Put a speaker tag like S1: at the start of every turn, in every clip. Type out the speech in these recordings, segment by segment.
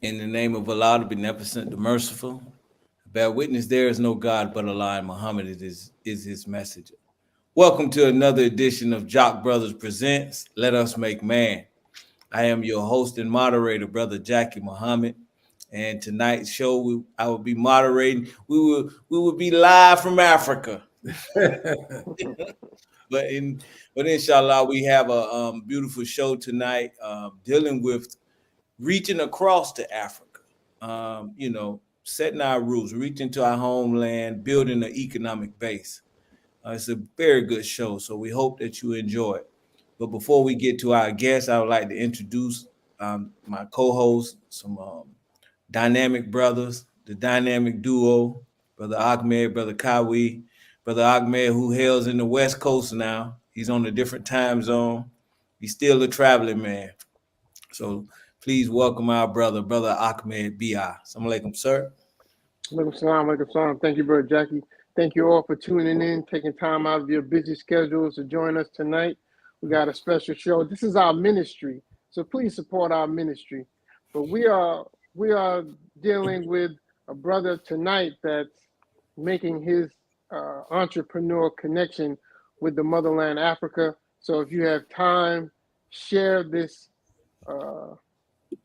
S1: In the name of Allah, the Beneficent, the Merciful, bear witness there is no God but Allah, and Muhammad is his messenger. Welcome to another edition of Jock Brothers Presents Let Us Make Man. I am your host and moderator, Brother Jackie Muhammad. And tonight's show, I will be moderating. We will be live from Africa. But inshallah, we have a beautiful show tonight dealing with reaching across to Africa, setting our roots, reaching to our homeland, building an economic base. It's a very good show, so we hope that you enjoy it. But before we get to our guests, I would like to introduce my co-hosts, some dynamic brothers, the dynamic duo, Brother Ahmed, Brother Kawi. Brother Ahmed, who hails in the West Coast now. He's on a different time zone. He's still a traveling man. So please welcome our brother Ahmed B.I. Assalamu alaikum, sir.
S2: Alaikum salam. Thank you, Brother Jackie. Thank you all for tuning in, taking time out of your busy schedules to join us tonight. We got a special show. This is our ministry, so please support our ministry. But we are dealing with a brother tonight that's making his entrepreneur connection with the motherland, Africa. So if you have time, share this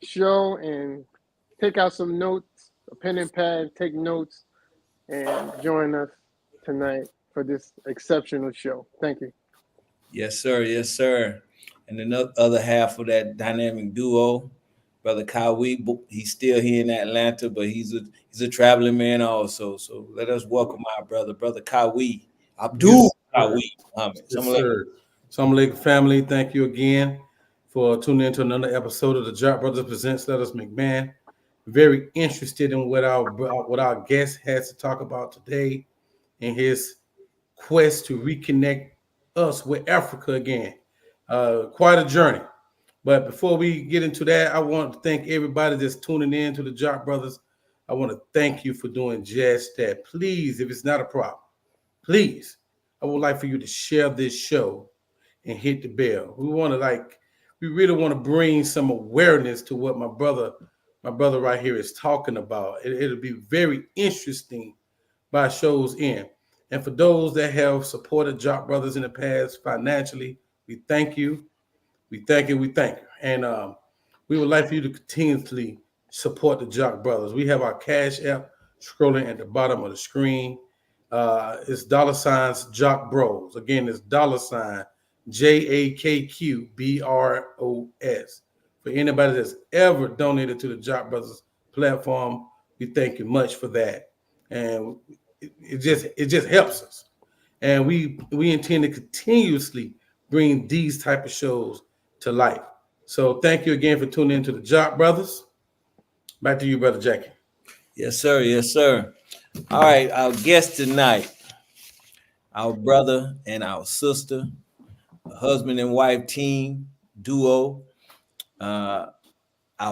S2: show and take out some notes, a pen and pad, take notes, and join us tonight for this exceptional show. Thank you.
S1: Yes, sir. Yes, sir. And the other half of that dynamic duo, Brother Kawi, he's still here in Atlanta, but he's a traveling man also. So let us welcome our brother Kawi, Abdul Kawi Muhammad.
S3: Yes, sir. Assalamu alaikum, family. Thank you again for tuning into another episode of the Jock Brothers Presents Let Us Make Man. Very interested in what our guest has to talk about today in his quest to reconnect us with Africa again. Quite a journey. But before we get into that, I want to thank everybody that's tuning in to the Jock Brothers. I want to thank you for doing just that. Please, if it's not a problem, please, I would like for you to share this show and hit the bell. We really want to bring some awareness to what my brother right here is talking about. It'll be very interesting by show's end. And for those that have supported Jock Brothers in the past financially, we thank you. We thank you. And we would like for you to continuously support the Jock Brothers. We have our Cash App scrolling at the bottom of the screen. It's $ Jock Bros. Again, it's $ JAKQBROS. For anybody that's ever donated to the Jock Brothers platform, we thank you much for that. And it just helps us. And we intend to continuously bring these type of shows to life. So thank you again for tuning into the Jock Brothers. Back to you, Brother Jackie.
S1: Yes, sir. Yes, sir. All right, our guest tonight, our brother and our sister, a husband and wife team, duo. Our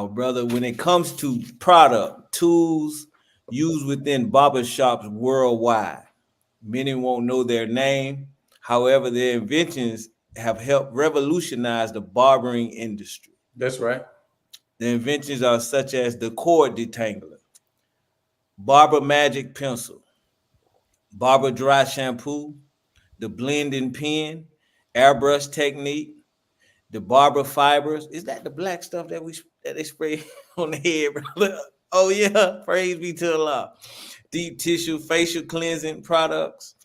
S1: brother, when it comes to product, tools used within barbershops worldwide, many won't know their name. However, their inventions have helped revolutionize the barbering industry.
S3: That's right.
S1: The inventions are such as the cord detangler, barber magic pencil, barber dry shampoo, the blending pen, airbrush technique, the barber fibers. Is that the black stuff that they spray on the head, brother? Oh yeah, praise be to Allah. Deep tissue facial cleansing products,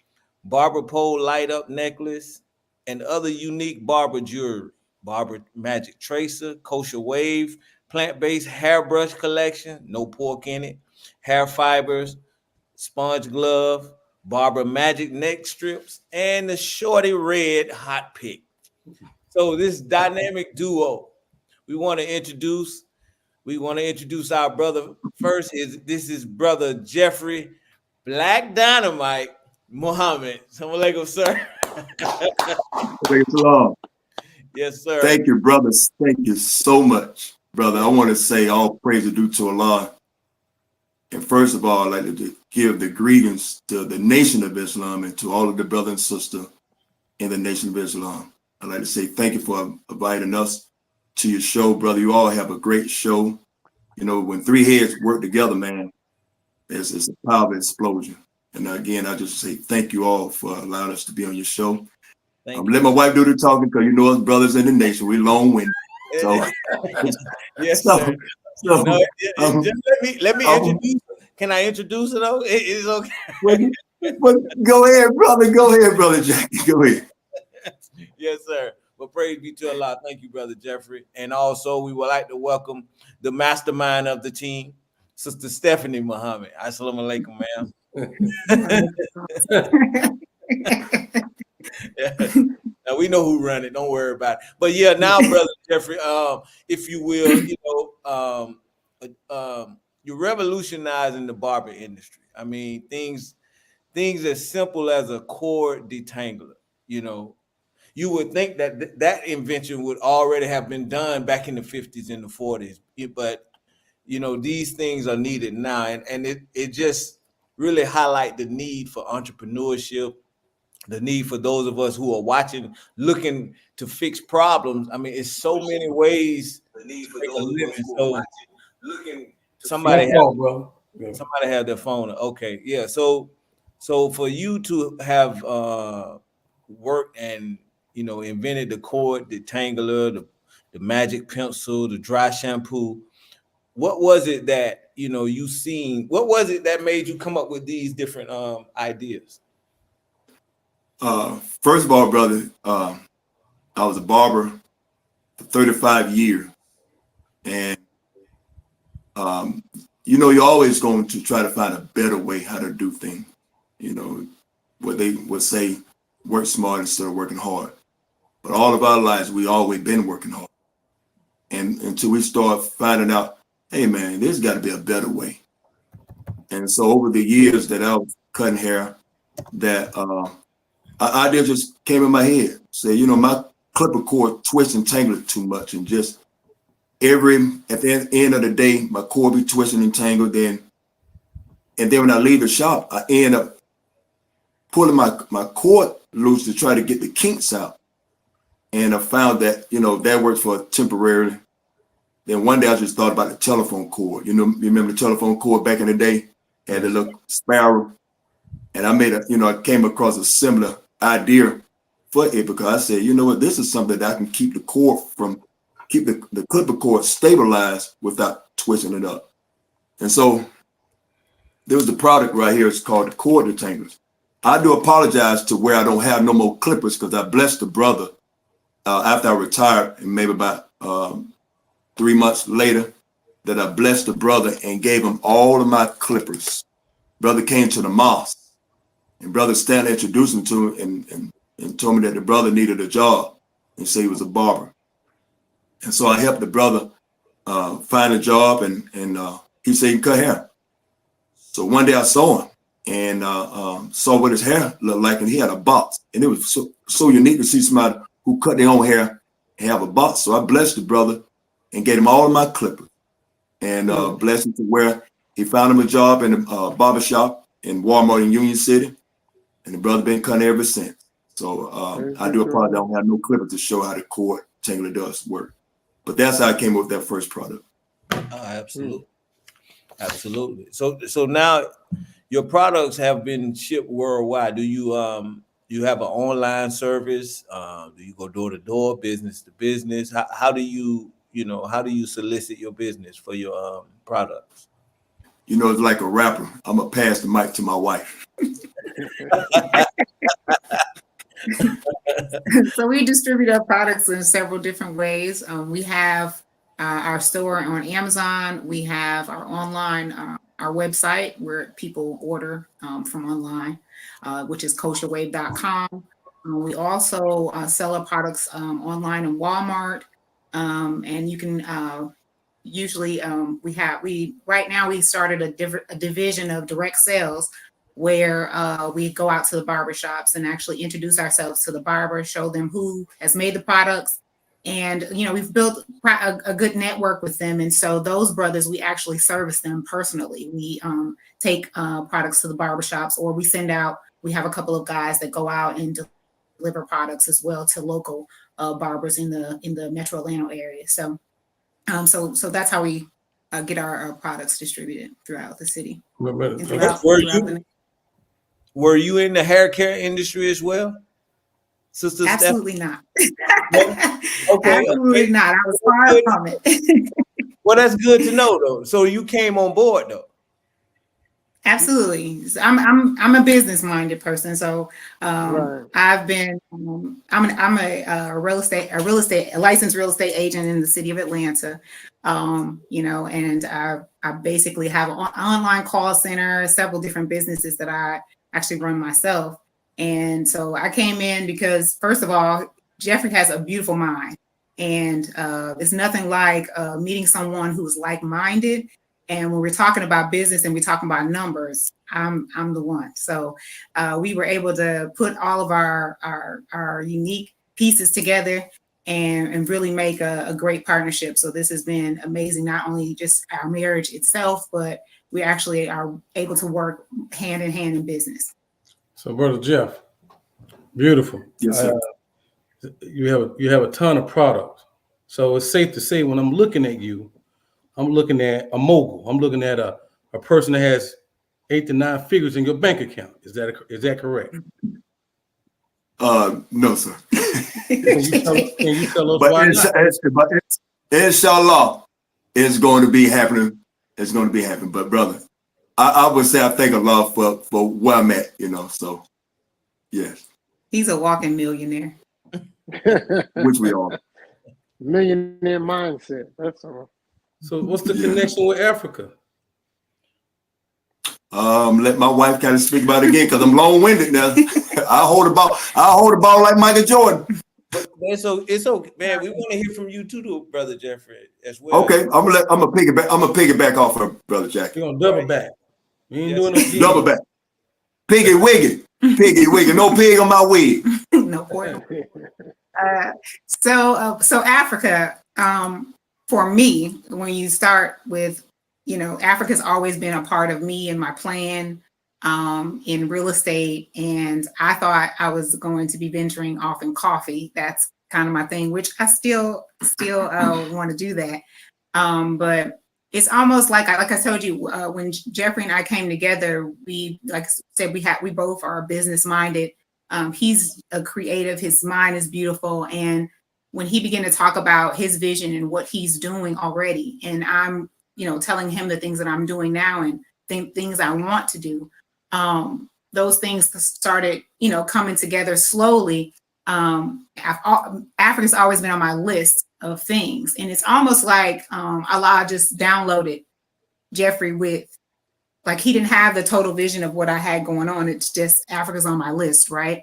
S1: barber pole light up necklace, and other unique barber jewelry. Barber magic tracer, kosher wave, plant-based hairbrush collection, no pork in it, hair fibers, sponge glove, barber magic neck strips, and the shorty red hot pick. So this dynamic duo, we want to introduce our brother first. This is Brother Jeffrey Black Dynamite Muhammad. Assalamu alaikum, sir. Yes, sir.
S4: Thank you, brothers. Thank you so much, brother. I want to say all praise is due to Allah. And first of all, I'd like to give the greetings to the Nation of Islam and to all of the brothers and sisters in the Nation of Islam. I'd like to say thank you for inviting us to your show, brother. You all have a great show. when three heads work together, man, it's a powerful explosion. And again, I just say thank you all for allowing us to be on your show.
S1: Thank
S4: Let
S1: you.
S4: my wife do the talking because us brothers in the nation, we long-winded. So,
S1: Yes,
S4: so,
S1: sir.
S4: so
S1: No,
S4: um,
S1: just let me
S4: um,
S1: introduce. Can I introduce it? Though it's okay.
S4: but go ahead, brother Jackie, go ahead.
S1: Yes, sir. But praise be to Allah. Thank you, brother Jeffrey. And also, we would like to welcome the mastermind of the team, Sister Stephanie Muhammad. Assalamu alaikum, ma'am. Yeah. Now we know who run it. Don't worry about it. But yeah, now, brother Jeffrey, if you will, you're revolutionizing the barber industry. I mean, things as simple as a cord detangler. You know, you would think that that invention would already have been done back in the 50s and the 40s, but these things are needed now, and it just really highlight the need for entrepreneurship, the need for those of us who are watching, looking to fix problems. I mean, it's so many ways to make a living. So somebody
S3: My
S1: have
S3: fault, bro. Yeah.
S1: somebody have their phone. Okay, yeah. So for you to have worked and invented the cord detangler, the magic pencil, the dry shampoo, what was it that you seen? What was it that made you come up with these different ideas?
S4: First of all, brother, I was a barber for 35 years, and you're always going to try to find a better way how to do things. What they would say, work smart instead of working hard. But all of our lives, we always been working hard, and until we start finding out, hey man, there's got to be a better way. And so over the years that I was cutting hair, that idea just came in my head. Say, my clipper cord twists and tangles too much, and just at the end of the day, my cord be twisting and tangled. And then when I leave the shop, I end up pulling my cord loose to try to get the kinks out. And I found that that works for temporarily. Then one day I just thought about the telephone cord. You remember the telephone cord back in the day had a little spiral, and I came across a similar idea for it because I said, you know what, this is something that I can keep the clipper cord stabilized without twisting it up. And so there was the product right here. It's called the cord detanglers. I do apologize to where I don't have no more clippers because I blessed the brother after I retired, and maybe about 3 months later, that I blessed the brother and gave him all of my clippers. Brother came to the mosque, and Brother Stanley introduced him to him and told me that the brother needed a job and said he was a barber. And so I helped the brother find a job, and he said he can cut hair. So one day I saw him and saw what his hair looked like, and he had a box. And it was so unique to see somebody who cut their own hair and have a box. So I blessed the brother and gave him all of my clippers, and blessed him to where he found him a job in a barber shop in Walmart in Union City, and the brother been cutting ever since. So I do apologize. I don't have no clippers to show how the cord tangler does work, but that's how I came up with that first product.
S1: Absolutely. Absolutely. So now your products have been shipped worldwide. Do you have an online service? Do you go door to door, business to business? How do you solicit your business for your products?
S4: It's like a rapper. I'm gonna pass the mic to my wife.
S5: So we distribute our products in several different ways. We have our store on Amazon. We have our online, our website where people order from online, which is kosherwave.com. We also sell our products online in Walmart, and you can usually right now we started a division of direct sales where we go out to the barbershops and actually introduce ourselves to the barber, show them who has made the products. And, we've built a good network with them. And so those brothers, we actually service them personally. We take products to the barbershops, or we have a couple of guys that go out and deliver products as well to local barbers in the Metro Atlanta area. So that's how we get our products distributed throughout the city
S3: But- but-
S5: and
S3: okay.
S5: throughout
S1: Were
S5: the
S1: Were you in the hair care industry as well, Sister Steph?
S5: absolutely not.
S1: No? Okay,
S5: Absolutely
S1: okay.
S5: not. I was far from it.
S1: Well, that's good to know, though. So you came on board, though.
S5: Absolutely. So I'm a business minded person. So
S2: Right.
S5: I've been I'm a licensed real estate agent in the city of Atlanta. You know, and I basically have an online call center, several different businesses that I actually run myself. And so I came in because, first of all, Jeffrey has a beautiful mind, and it's nothing like meeting someone who's like-minded. And when we're talking about business and we're talking about numbers, I'm the one. So we were able to put all of our unique pieces together and really make a great partnership. So this has been amazing, not only just our marriage itself, but we actually are able to work hand in hand in business.
S3: So, Brother Jeff, beautiful.
S4: Yes, sir.
S3: You have a ton of products. So it's safe to say when I'm looking at you, I'm looking at a mogul. I'm looking at a person that has 8 to 9 figures in your bank account. Is that correct?
S4: No, sir.
S3: Can you tell us
S4: But
S3: why not?
S4: inshallah, it's going to be happening. It's going to be happening. But brother, I would say I thank Allah for where I'm at, you know. So yes,
S5: He's a walking millionaire.
S4: which we are.
S2: Millionaire mindset. That's all.
S3: So what's the
S4: Yeah.
S3: connection with Africa?
S4: Let my wife kind of speak about it again because I'm long-winded now. I hold the ball like Michael Jordan.
S1: It's okay, man. We want to hear from you too, though, Brother Jeffrey, as well.
S4: Okay, I'm gonna piggyback off of Brother Jackie.
S3: You're gonna double back. You ain't
S1: Yes.
S3: doing it.
S4: Double back. Piggy wiggy. No pig on my wig.
S5: No pork. So Africa, for me, when you start with, you know, Africa's always been a part of me and my plan in real estate. And I thought I was going to be venturing off in coffee. That's kind of my thing, which I still want to do that. But it's almost like I told you, when Jeffrey and I came together, we, like I said, we both are business minded. He's a creative, his mind is beautiful. And when he began to talk about his vision and what he's doing already, and I'm, you know, telling him the things that I'm doing now and things I want to do, those things started, you know, coming together slowly. Africa's always been on my list of things. And it's almost like Allah just downloaded Jeffrey with, like, he didn't have the total vision of what I had going on. It's just Africa's on my list, right?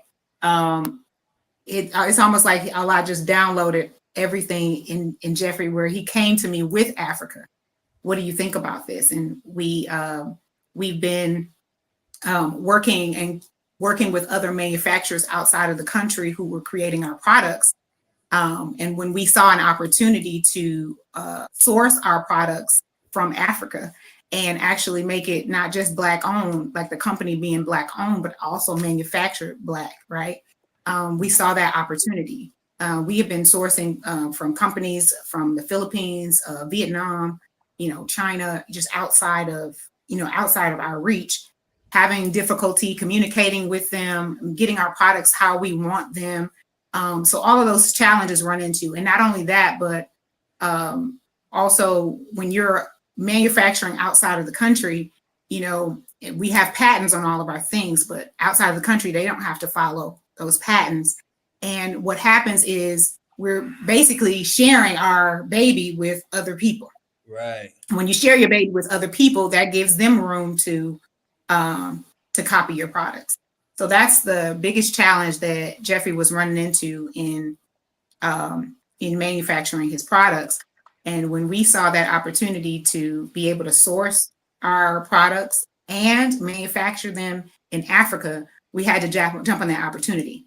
S5: It's almost like Allah just downloaded everything in Jeffrey, where he came to me with Africa. What do you think about this? And we've been working with other manufacturers outside of the country who were creating our products. And when we saw an opportunity to source our products from Africa and actually make it not just Black owned, like the company being Black owned, but also manufactured Black, right? We saw that opportunity. We have been sourcing from companies from the Philippines, Vietnam, you know, China, just outside of our reach, having difficulty communicating with them, getting our products how we want them. So all of those challenges run into, and not only that, but also when you're manufacturing outside of the country, you know, we have patents on all of our things, but outside of the country, they don't have to follow those patents. And what happens is we're basically sharing our baby with other people.
S1: Right.
S5: When you share your baby with other people, that gives them room to copy your products. So that's the biggest challenge that Jeffrey was running into in manufacturing his products. And when we saw that opportunity to be able to source our products and manufacture them in Africa, we had to jump on that opportunity,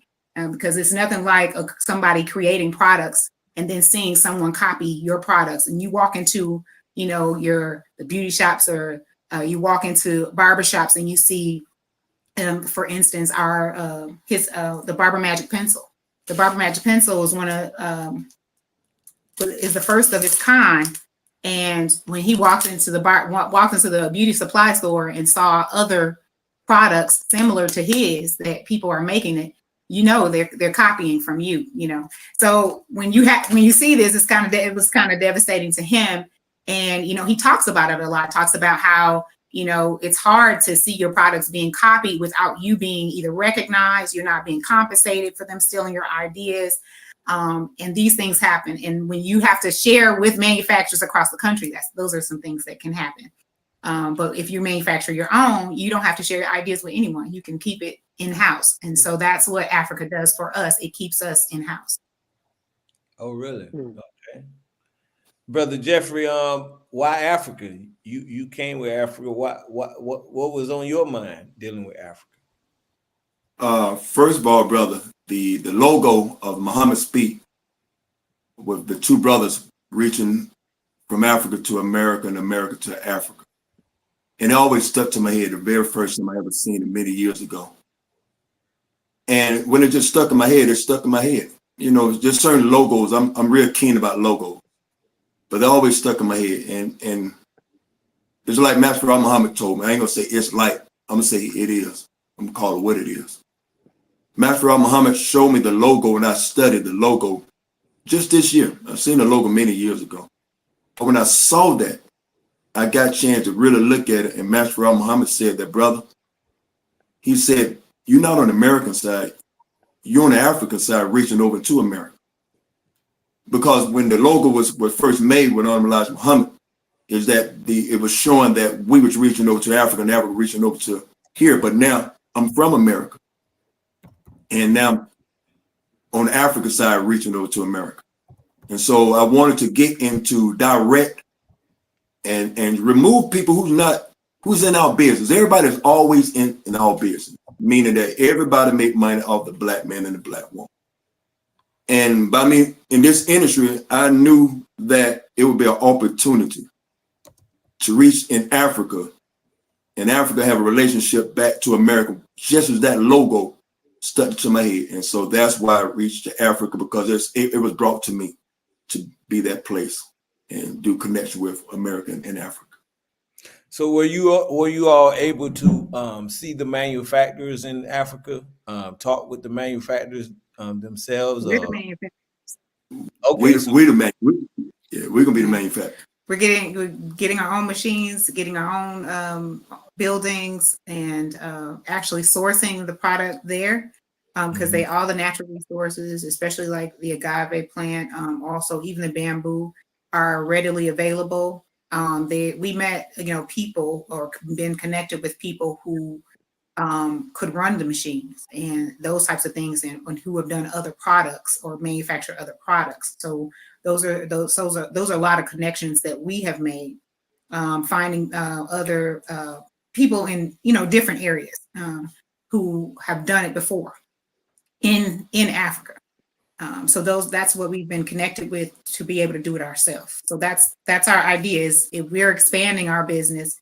S5: because it's nothing like somebody creating products and then seeing someone copy your products. And you walk into, you know, the beauty shops, or you walk into barbershops and you see, for instance, the Barber Magic pencil. The Barber Magic pencil is is the first of its kind And when he walked into the beauty supply store and saw other products similar to his that people are making it, they're copying from you, So when you see this, it was kind of devastating to him. And, he talks about it a lot, talks about how, it's hard to see your products being copied without you being either recognized, you're not being compensated for them stealing your ideas. And these things happen. And when you have to share with manufacturers across the country, those are some things that can happen. But if you manufacture your own, you don't have to share your ideas with anyone. You can keep it in-house. And so that's what Africa does for us. It keeps us in-house.
S1: Oh, really? Okay. Brother Jeffrey, why Africa? You came with Africa. What was on your mind dealing with Africa?
S4: First of all, brother, the logo of Muhammad Speak with the two brothers reaching from Africa to America and America to Africa. And it always stuck to my head the very first time I ever seen it many years ago. And when it just stuck in my head, it stuck in my head. Just certain logos, I'm real keen about logos. But they always stuck in my head. And it's like Master Muhammad told me. I ain't gonna say it's like, I'm gonna say it is. I'm gonna call it what it is. Master Muhammad showed me the logo and I studied the logo just this year. I've seen the logo many years ago. But when I saw that, I got a chance to really look at it. And Master Muhammad said that, brother, he said, you're not on the American side, you're on the African side reaching over to America. Because when the logo was first made with Elijah Muhammad, is that it was showing that we was reaching over to Africa and Africa reaching over to here. But now I'm from America. And now on the Africa side reaching over to America. And so I wanted to get into direct and remove people who's in our business. Everybody's always in our business, meaning that everybody make money off the black man and the black woman. And by me in this industry, I knew that it would be an opportunity to reach in Africa and Africa have a relationship back to America, just as that logo stuck to my head. And so that's why I reached to Africa, because it was brought to me to be that place and do connection with America and Africa.
S1: So were you all able to see the manufacturers in Africa, talk with the manufacturers themselves?
S5: We're the manufacturers.
S1: Okay,
S4: we're gonna be the manufacturer.
S5: We're getting our own machines, getting our own buildings, and actually sourcing the product there, because all the natural resources, especially like the agave plant, also even the bamboo, are readily available. We met people, or been connected with people who could run the machines and those types of things, and who have done other products or manufacture other products. So those are a lot of connections that we have made, finding other people in different areas who have done it before in Africa. So that's what we've been connected with to be able to do it ourselves. So that's our idea, is if we're expanding our business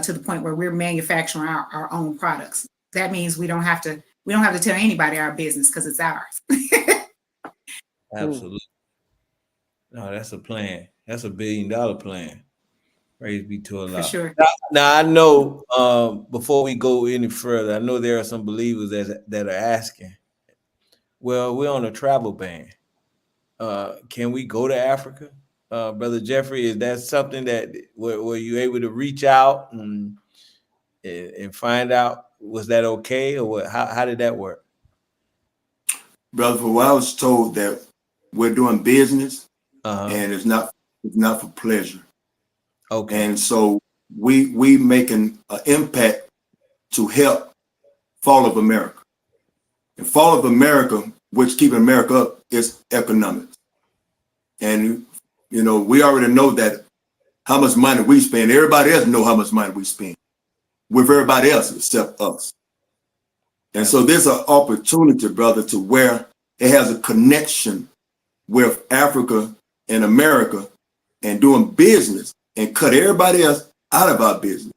S5: to the point where we're manufacturing our own products. That means we don't have to tell anybody our business, because it's ours.
S1: Absolutely. No, that's a plan. That's $1 billion plan. Praise be to Allah.
S5: For sure.
S1: Now I know, before we go any further, I know there are some believers that are asking, well, we're on a travel ban. Can we go to Africa? Brother Jeffrey, is that something that were you able to reach out and find out, was that okay, or what? How did that work?
S4: Brother, for what I was told, that we're doing business, and it's not for pleasure.
S1: Okay.
S4: And so we making an impact to help Fall of America. And Fall of America, which keeping America up, is economics. And we already know that how much money we spend. Everybody else know how much money we spend with everybody else except us. And so there's an opportunity, brother, to where it has a connection with Africa and America and doing business and cut everybody else out of our business.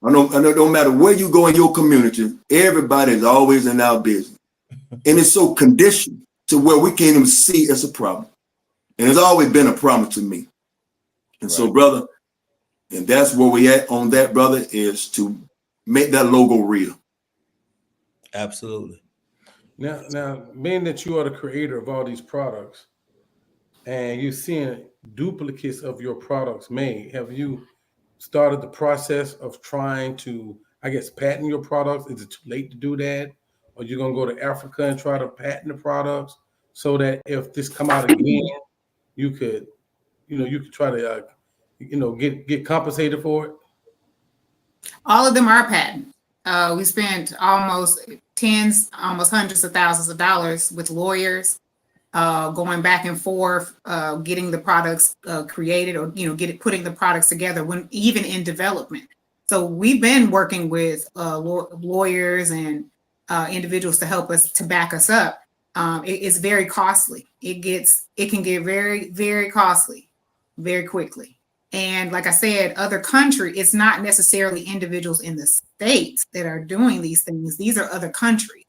S4: I know no matter where you go in your community, everybody is always in our business. And it's so conditioned to where we can't even see it's a problem. And it's always been a problem to me. And so, brother, and that's where we at on that, brother, is to make that logo real.
S1: Absolutely.
S3: Now, being that you are the creator of all these products, and you're seeing duplicates of your products made, have you started the process of trying to, I guess, patent your products? Is it too late to do that? Or you're gonna go to Africa and try to patent the products so that if this come out again, you could, you could try to, get compensated for it?
S5: All of them are patent. We spent almost almost hundreds of thousands of dollars with lawyers, going back and forth, getting the products created, or putting the products together when even in development. So we've been working with lawyers and individuals to help us, to back us up. It's very costly. It can get very, very costly very quickly. And like I said, it's not necessarily individuals in the States that are doing these things. These are other countries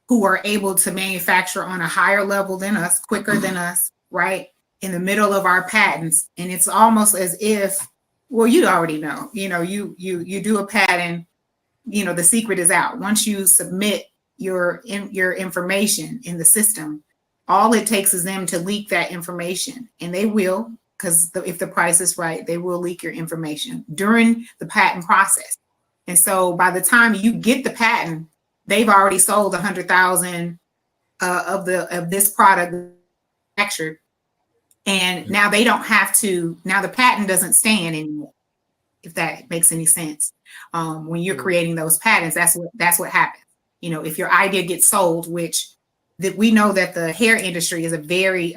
S5: who are able to manufacture on a higher level than us, quicker than us, right? In the middle of our patents. And it's almost as if, well, you already know, you do a patent, the secret is out. Once you submit your information in the system, all it takes is them to leak that information, and they will, because if the price is right, they will leak your information during the patent process. And so by the time you get the patent, they've already sold 100,000 of this product manufactured, and now they don't have to. Now the patent doesn't stand anymore, if that makes any sense. When you're creating those patents, that's what happens. If your idea gets sold, which that we know that the hair industry is a very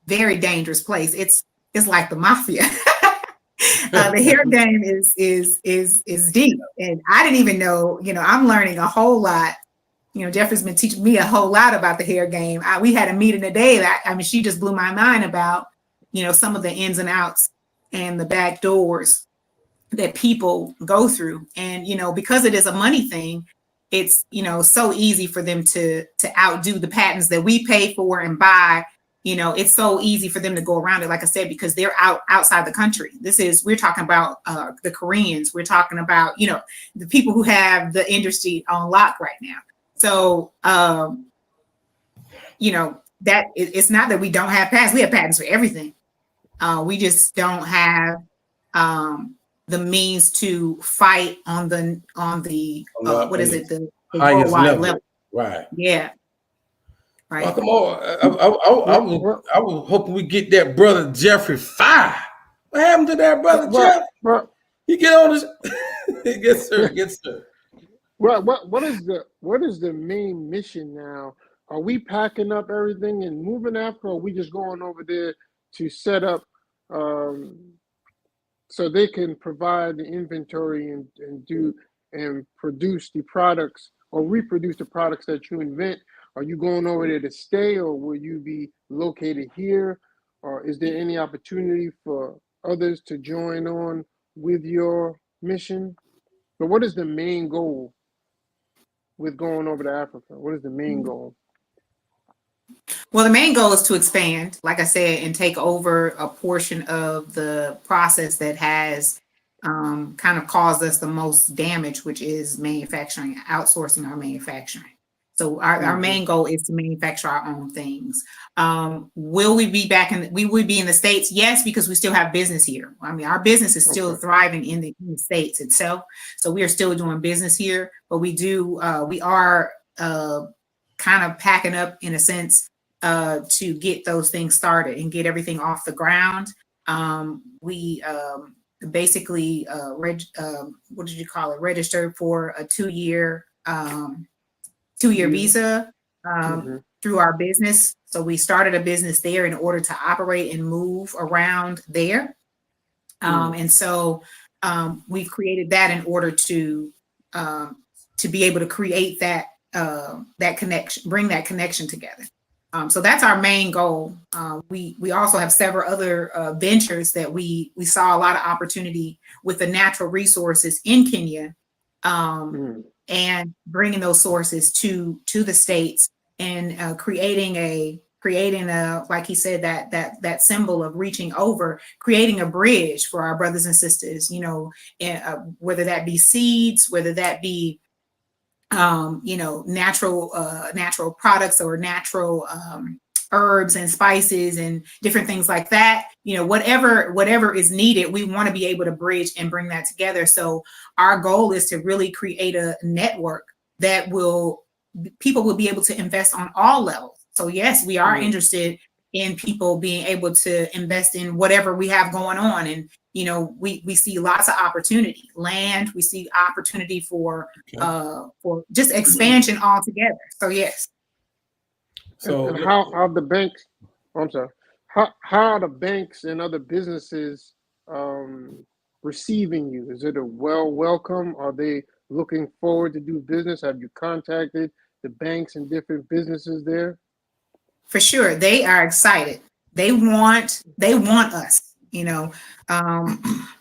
S5: very dangerous place. It's like the mafia. The hair game is deep, and I didn't even know. I'm learning a whole lot. Jeffrey's been teaching me a whole lot about the hair game. We had a meeting today that, she just blew my mind about some of the ins and outs and the back doors that people go through, and because it is a money thing, it's so easy for them to outdo the patents that we pay for and buy. It's so easy for them to go around it, like I said, because they're outside the country. We're talking about the Koreans. We're talking about, the people who have the industry on lock right now. So, that it's not that we don't have patents. We have patents for everything. We just don't have the means to fight on the what is it? The
S3: highest
S5: level.
S3: Right.
S5: Yeah. Right.
S3: Well, come on. I was hoping we get that brother Jeffrey fired. What happened to that brother Jeff? He get on his yes, sir. Yes, sir.
S2: Well, what is the main mission now? Are we packing up everything and moving after, or are we just going over there to set up so they can provide the inventory and produce the products or reproduce the products that you invent? Are you going over there to stay, or will you be located here? Or is there any opportunity for others to join on with your mission? But what is the main goal with going over to Africa? What is the main goal?
S5: Well, the main goal is to expand, like I said, and take over a portion of the process that has kind of caused us the most damage, which is manufacturing, outsourcing our manufacturing. So our main goal is to manufacture our own things. Will we be we would be in the States? Yes, because we still have business here. Our business is still thriving in the States itself. So we are still doing business here, but we are kind of packing up in a sense to get those things started and get everything off the ground. We basically what did you call it? Registered for a 2-year visa through our business. So we started a business there in order to operate and move around there. And so we've created that in order to be able to create that connection, bring that connection together. So that's our main goal. We also have several other ventures that we saw a lot of opportunity with the natural resources in Kenya, and bringing those sources to the States, and creating creating a, like he said, that symbol of reaching over, creating a bridge for our brothers and sisters, you know, whether that be seeds, whether that be you know, natural products or natural herbs and spices and different things like that, you know, whatever is needed, we want to be able to bridge and bring that together. So our goal is to really create a network that people will be able to invest on all levels. So yes, we are interested in people being able to invest in whatever we have going on. And, you know, we see lots of opportunity, land, we see opportunity for just expansion altogether. So yes.
S3: So
S2: and how the banks, I'm sorry, how are the banks and other businesses receiving you? Is it a welcome? Are they looking forward to do business? Have you contacted the banks and different businesses there?
S5: For sure, they are excited. They want us. You know,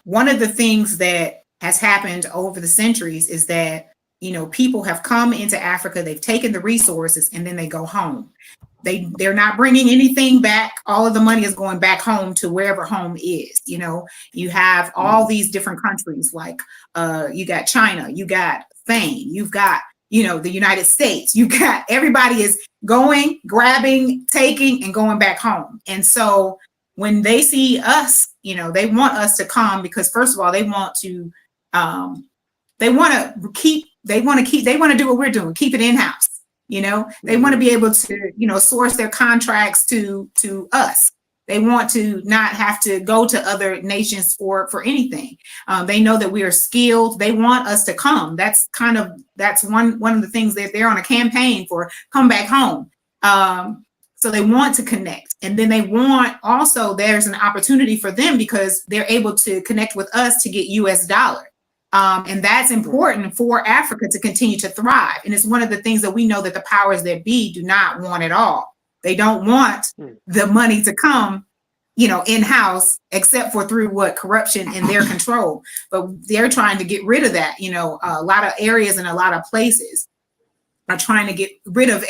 S5: one of the things that has happened over the centuries is that, you know, people have come into Africa, they've taken the resources, and then they go home. They're not bringing anything back. All of the money is going back home to wherever home is. You know, you have all these different countries, like you got China, you got Spain, you've got, you know, the United States, you got, everybody is going, grabbing, taking, and going back home. And so when they see us, you know, they want us to come because, first of all, they want to do what we're doing, keep it in-house. You know, they want to be able to, you know, source their contracts to us. They want to not have to go to other nations for anything. They know that we are skilled. They want us to come. That's one of the things that they're on a campaign for. Come back home. So they want to connect, and then they want also, there's an opportunity for them because they're able to connect with us to get US dollar. And that's important for Africa to continue to thrive. And it's one of the things that we know that the powers that be do not want at all. They don't want the money to come, you know, in-house, except for through corruption in their control. But they're trying to get rid of that. You know, a lot of areas and a lot of places are trying to get rid of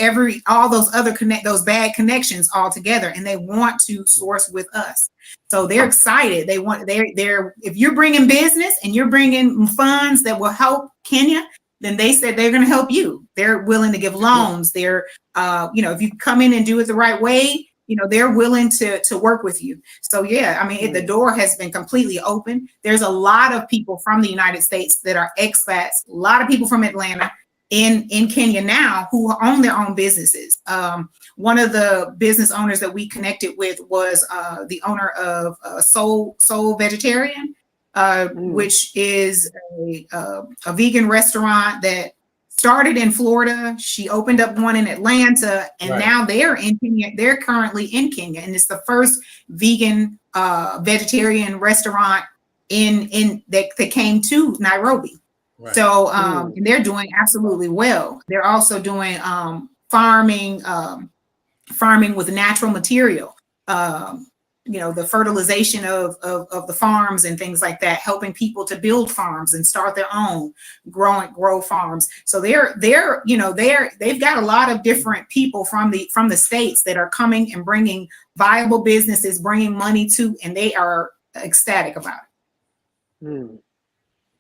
S5: all those other those bad connections altogether, and they want to source with us. So they're excited. They're if you're bringing business and you're bringing funds that will help Kenya, then they said they're going to help you. They're willing to give loans. They're, you know, if you come in and do it the right way, you know, they're willing to work with you. So yeah, I mean, the door has been completely open. There's a lot of people from the United States that are expats. A lot of people from Atlanta in Kenya now who own their own businesses. One of the business owners that we connected with was the owner of Soul Vegetarian, which is a vegan restaurant that started in Florida. She opened up one in Atlanta, and now they're in Kenya. They're currently in Kenya, and it's the first vegan vegetarian restaurant that came to Nairobi. Right. So and they're doing absolutely well. They're also doing farming with natural material. You know, the fertilization of the farms and things like that, helping people to build farms and start their own, grow farms. So they've got a lot of different people from the states that are coming and bringing viable businesses, bringing money to, and they are ecstatic about it.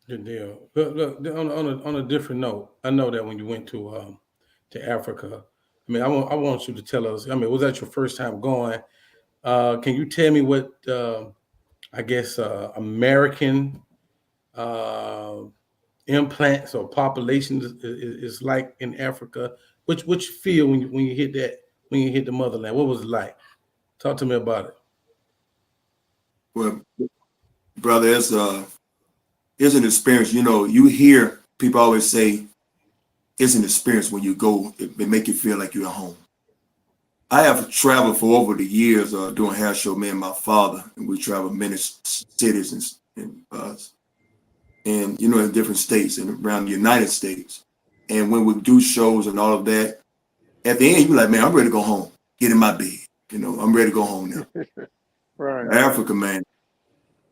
S3: Good deal. Look, on a different note, I know that when you went to Africa, I mean, I want you to tell us. I mean, was that your first time going? Can you tell me what I guess American implants or population is like in Africa? Which you feel when you hit the motherland? What was it like? Talk to me about it.
S4: Well, brother, it's an experience. You know, you hear people always say it's an experience when you go. It make you feel like you're at home. I have traveled for over the years doing hair show, me and my father, and we traveled many cities and you know, in different states and around the United States. And when we do shows and all of that, at the end you're like, man, I'm ready to go home. Get in my bed. You know, I'm ready to go home now.
S2: Right.
S4: Africa, man.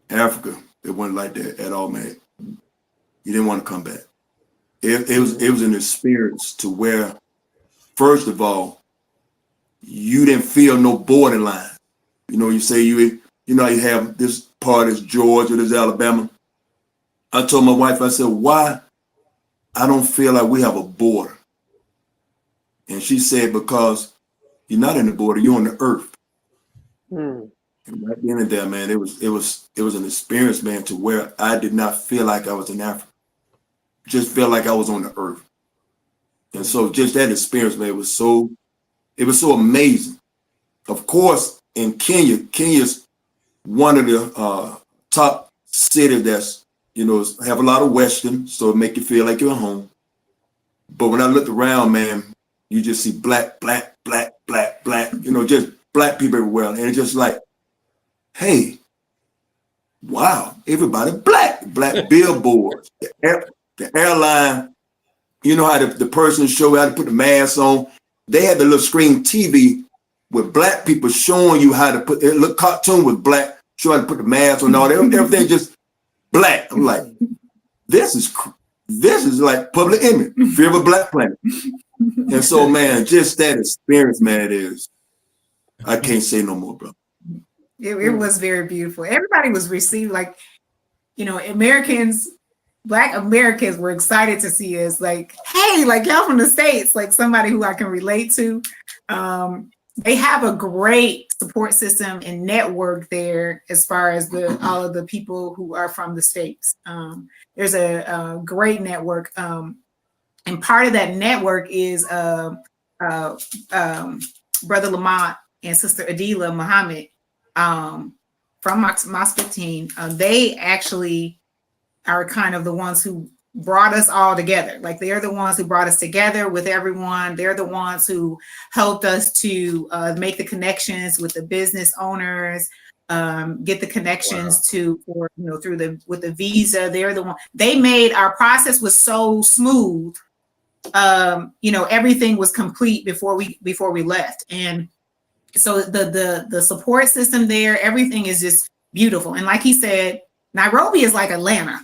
S4: Africa, it wasn't like that at all, man. You didn't want to come back. It was an experience to where, first of all, you didn't feel no borderline. You know, you say you know, you have this part is Georgia, this Alabama. I told my wife, I said, why I don't feel like we have a border? And she said, because you're not in the border, you're on the earth.
S2: Mm.
S4: And right then and there, man, it was an experience, man, to where I did not feel like I was in Africa. Just felt like I was on the earth. And so just that experience, man, it was so amazing. Of course, in Kenya's one of the top cities that's, you know, have a lot of Western, so it make you feel like you're at home. But when I looked around, man, you just see black, you know, just black people everywhere. And it's just like, hey, wow, everybody black billboards, the airline, you know how the person show how to put the mask on. They had the little screen TV with black people showing you how to put it. Look, cartoon with black, showing how to put the mask on. All that, everything just black. I'm like, this is like public image, fear of a black planet. And so, man, just that experience, man, it is. I can't say no more, bro.
S5: It was very beautiful. Everybody was received, like, you know, Black Americans were excited to see us, like, hey, like, y'all from the States, like somebody who I can relate to. They have a great support system and network there as far as all of the people who are from the States. There's a great network. And part of that network is Brother Lamont and Sister Adila Muhammad from Mosque 15. They actually are kind of the ones who brought us all together. Like, they're the ones who brought us together with everyone. They're the ones who helped us to make the connections with the business owners, get the connections with the visa. They're the one. They made our process was so smooth. You know, everything was complete before we left. And so the support system there, everything is just beautiful. And like he said, Nairobi is like Atlanta.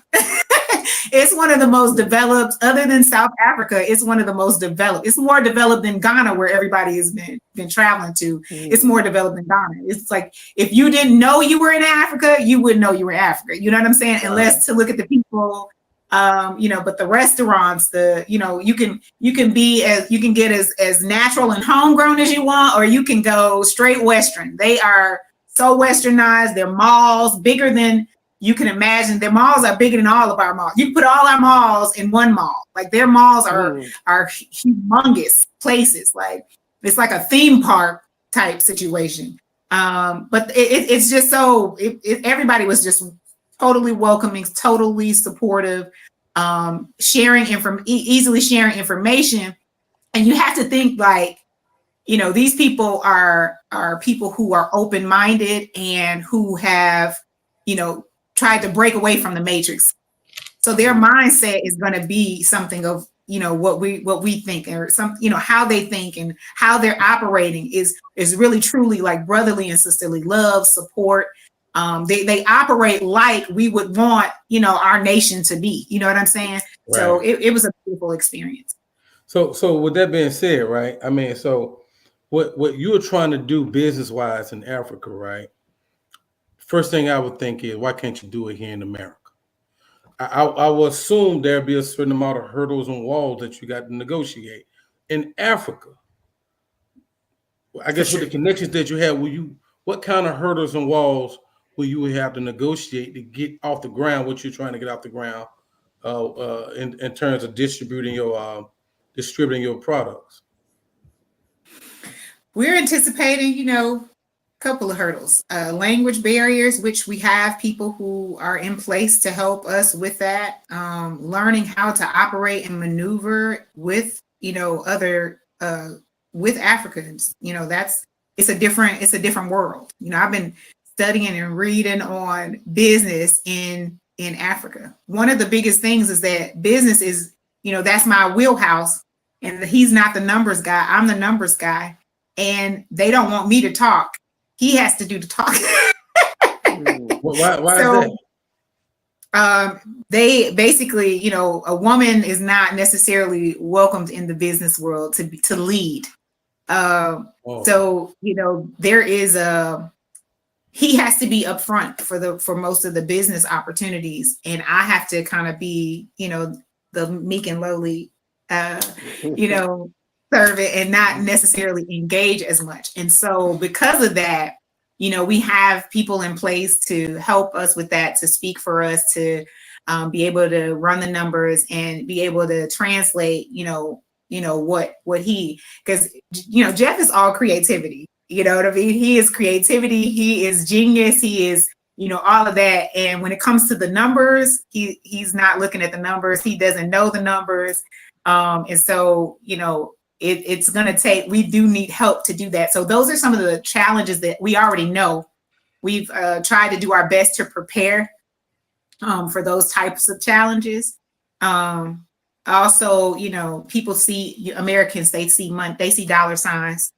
S5: It's one of the most developed, other than South Africa, it's one of the most developed. It's more developed than Ghana, where everybody has been traveling to. It's more developed than Ghana. It's like, if you didn't know you were in Africa, you wouldn't know you were in Africa. You know what I'm saying? Unless to look at the people, you know, but the restaurants, you can get as natural and homegrown as you want, or you can go straight Western. They are so Westernized. Their malls bigger than you can imagine. Their malls are bigger than all of our malls. You can put all our malls in one mall. Like, their malls are humongous places. Like, it's like a theme park type situation. But it's just so everybody was just totally welcoming, totally supportive, easily sharing information. And you have to think, like, you know, these people are people who are open-minded and who have, you know, tried to break away from the matrix. So their mindset is going to be something of, you know, what we think, or some, you know, how they think and how they're operating is really truly like brotherly and sisterly love, support. They operate like we would want, you know, our nation to be. You know what I'm saying? Right. So it was a beautiful experience.
S3: So with that being said, right? I mean, so what you're trying to do business-wise in Africa, right? First thing I would think is, why can't you do it here in America? I will assume there'll be a certain amount of hurdles and walls that you got to negotiate. In Africa, I guess with the connections that you have, what kind of hurdles and walls will you have to negotiate to get off the ground what you're trying to get off the ground in terms of distributing your products?
S5: We're anticipating, you know, couple of hurdles, language barriers, which we have people who are in place to help us with that, learning how to operate and maneuver with, you know, other with Africans. You know, it's a different world. You know, I've been studying and reading on business in Africa. One of the biggest things is that business is, you know, that's my wheelhouse, and he's not the numbers guy, I'm the numbers guy, and they don't want me to talk. He has to do the talking.
S3: Why is
S5: that? They basically, you know, a woman is not necessarily welcomed in the business world to lead. So, there is he has to be upfront for most of the business opportunities. And I have to kind of be, the meek and lowly, servant and not necessarily engage as much. And so because of that, we have people in place to help us with that, to speak for us, to be able to run the numbers and be able to translate, what he, because, Jeff is all creativity. You know what I mean? He is creativity. He is genius. He is, all of that. And when it comes to the numbers, he's not looking at the numbers. He doesn't know the numbers. And so, it's going to take, we do need help to do that. So those are some of the challenges that we already know. We've tried to do our best to prepare for those types of challenges. Also, people see Americans, they see money, they see dollar signs.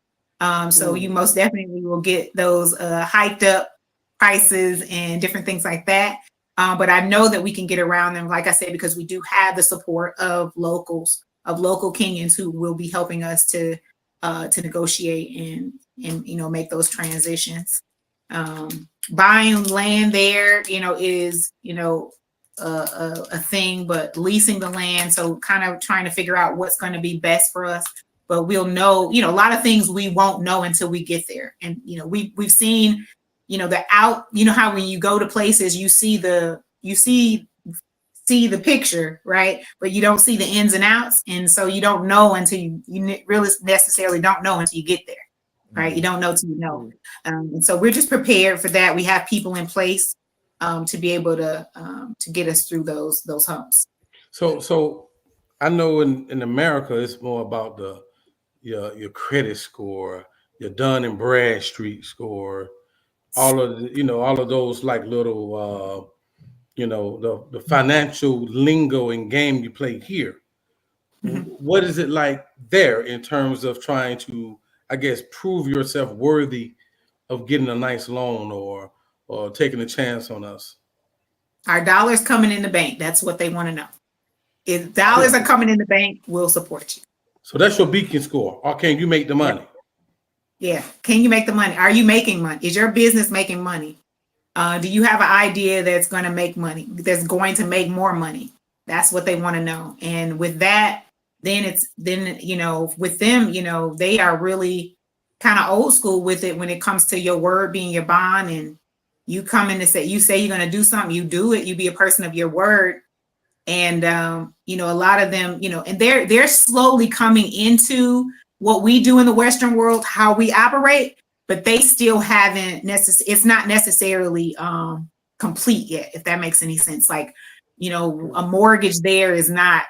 S5: So you most definitely will get those hiked up prices and different things like that. But I know that we can get around them, like I said, because we do have the support of local Kenyans who will be helping us to negotiate and make those transitions. Buying land there, is a thing, but leasing the land, so kind of trying to figure out what's going to be best for us. But we'll know, a lot of things we won't know until we get there. And we've seen, the out, how when you go to places, you see the picture, right? But you don't see the ins and outs. And so you don't know until you really necessarily don't know until you get there, right? You don't know till you know. And so we're just prepared for that. We have people in place to be able to get us through those humps.
S3: So I know in America, it's more about your credit score, your Dun and Bradstreet score, all of those like little the financial lingo and game you play here. Mm-hmm. What is it like there in terms of trying to, I guess, prove yourself worthy of getting a nice loan or taking a chance on us?
S5: Our dollars coming in the bank. That's what they want to know. If dollars are coming in the bank, we'll support you.
S3: So that's your beacon score. Or can you make the money?
S5: Yeah. Can you make the money? Are you making money? Is your business making money? Do you have an idea that's going to make money, that's going to make more money? That's what they want to know. And with that, then with them, they are really kind of old school with it when it comes to your word being your bond. And you come in and say you're going to do something, you do it, you be a person of your word. And, a lot of them, and they're slowly coming into what we do in the Western world, how we operate, but they still haven't it's not necessarily complete yet, if that makes any sense. Like, a mortgage there is not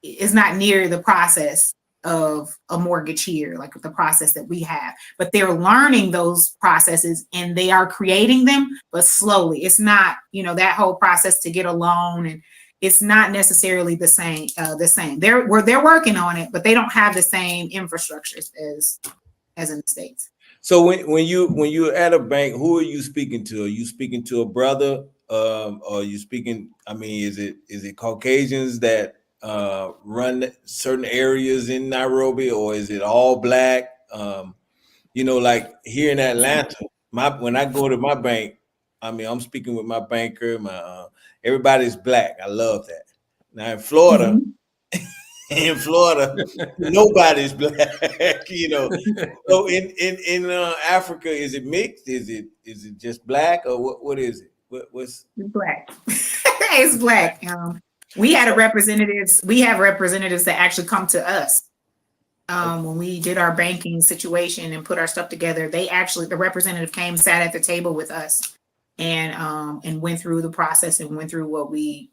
S5: near the process of a mortgage here, like the process that we have, but they're learning those processes and they are creating them, but slowly. It's not, that whole process to get a loan, and it's not necessarily the same. They're working on it, but they don't have the same infrastructures as in the States.
S1: So when you're at a bank, who are you speaking to? Are you speaking to a brother? Or are you speaking? I mean, is it Caucasians that run certain areas in Nairobi, or is it all black? Like here in Atlanta, when I go to my bank, I mean, I'm speaking with my banker. Everybody's black. I love that. Now in Florida. Nobody's black. So in Africa, is it mixed? Is it just black, or what is it? What's
S5: black? It's black. We have representatives that actually come to us when we did our banking situation and put our stuff together. The representative came, sat at the table with us, and went through the process and went through what we,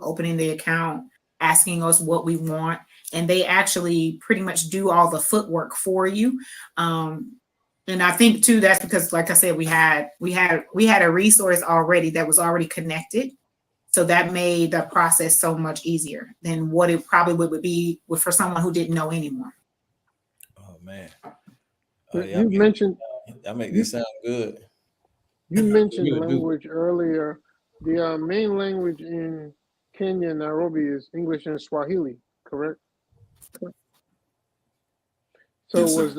S5: opening the account, asking us what we want, and they actually pretty much do all the footwork for you. And I think too, that's because, like I said, we had a resource already that was already connected. So that made the process so much easier than what it probably would be for someone who didn't know anymore.
S1: Oh man.
S2: You mentioned
S1: that make this sound good.
S2: You mentioned language earlier. The main language in Kenya and Nairobi is English and Swahili, correct? So
S4: Yes, sir.
S2: was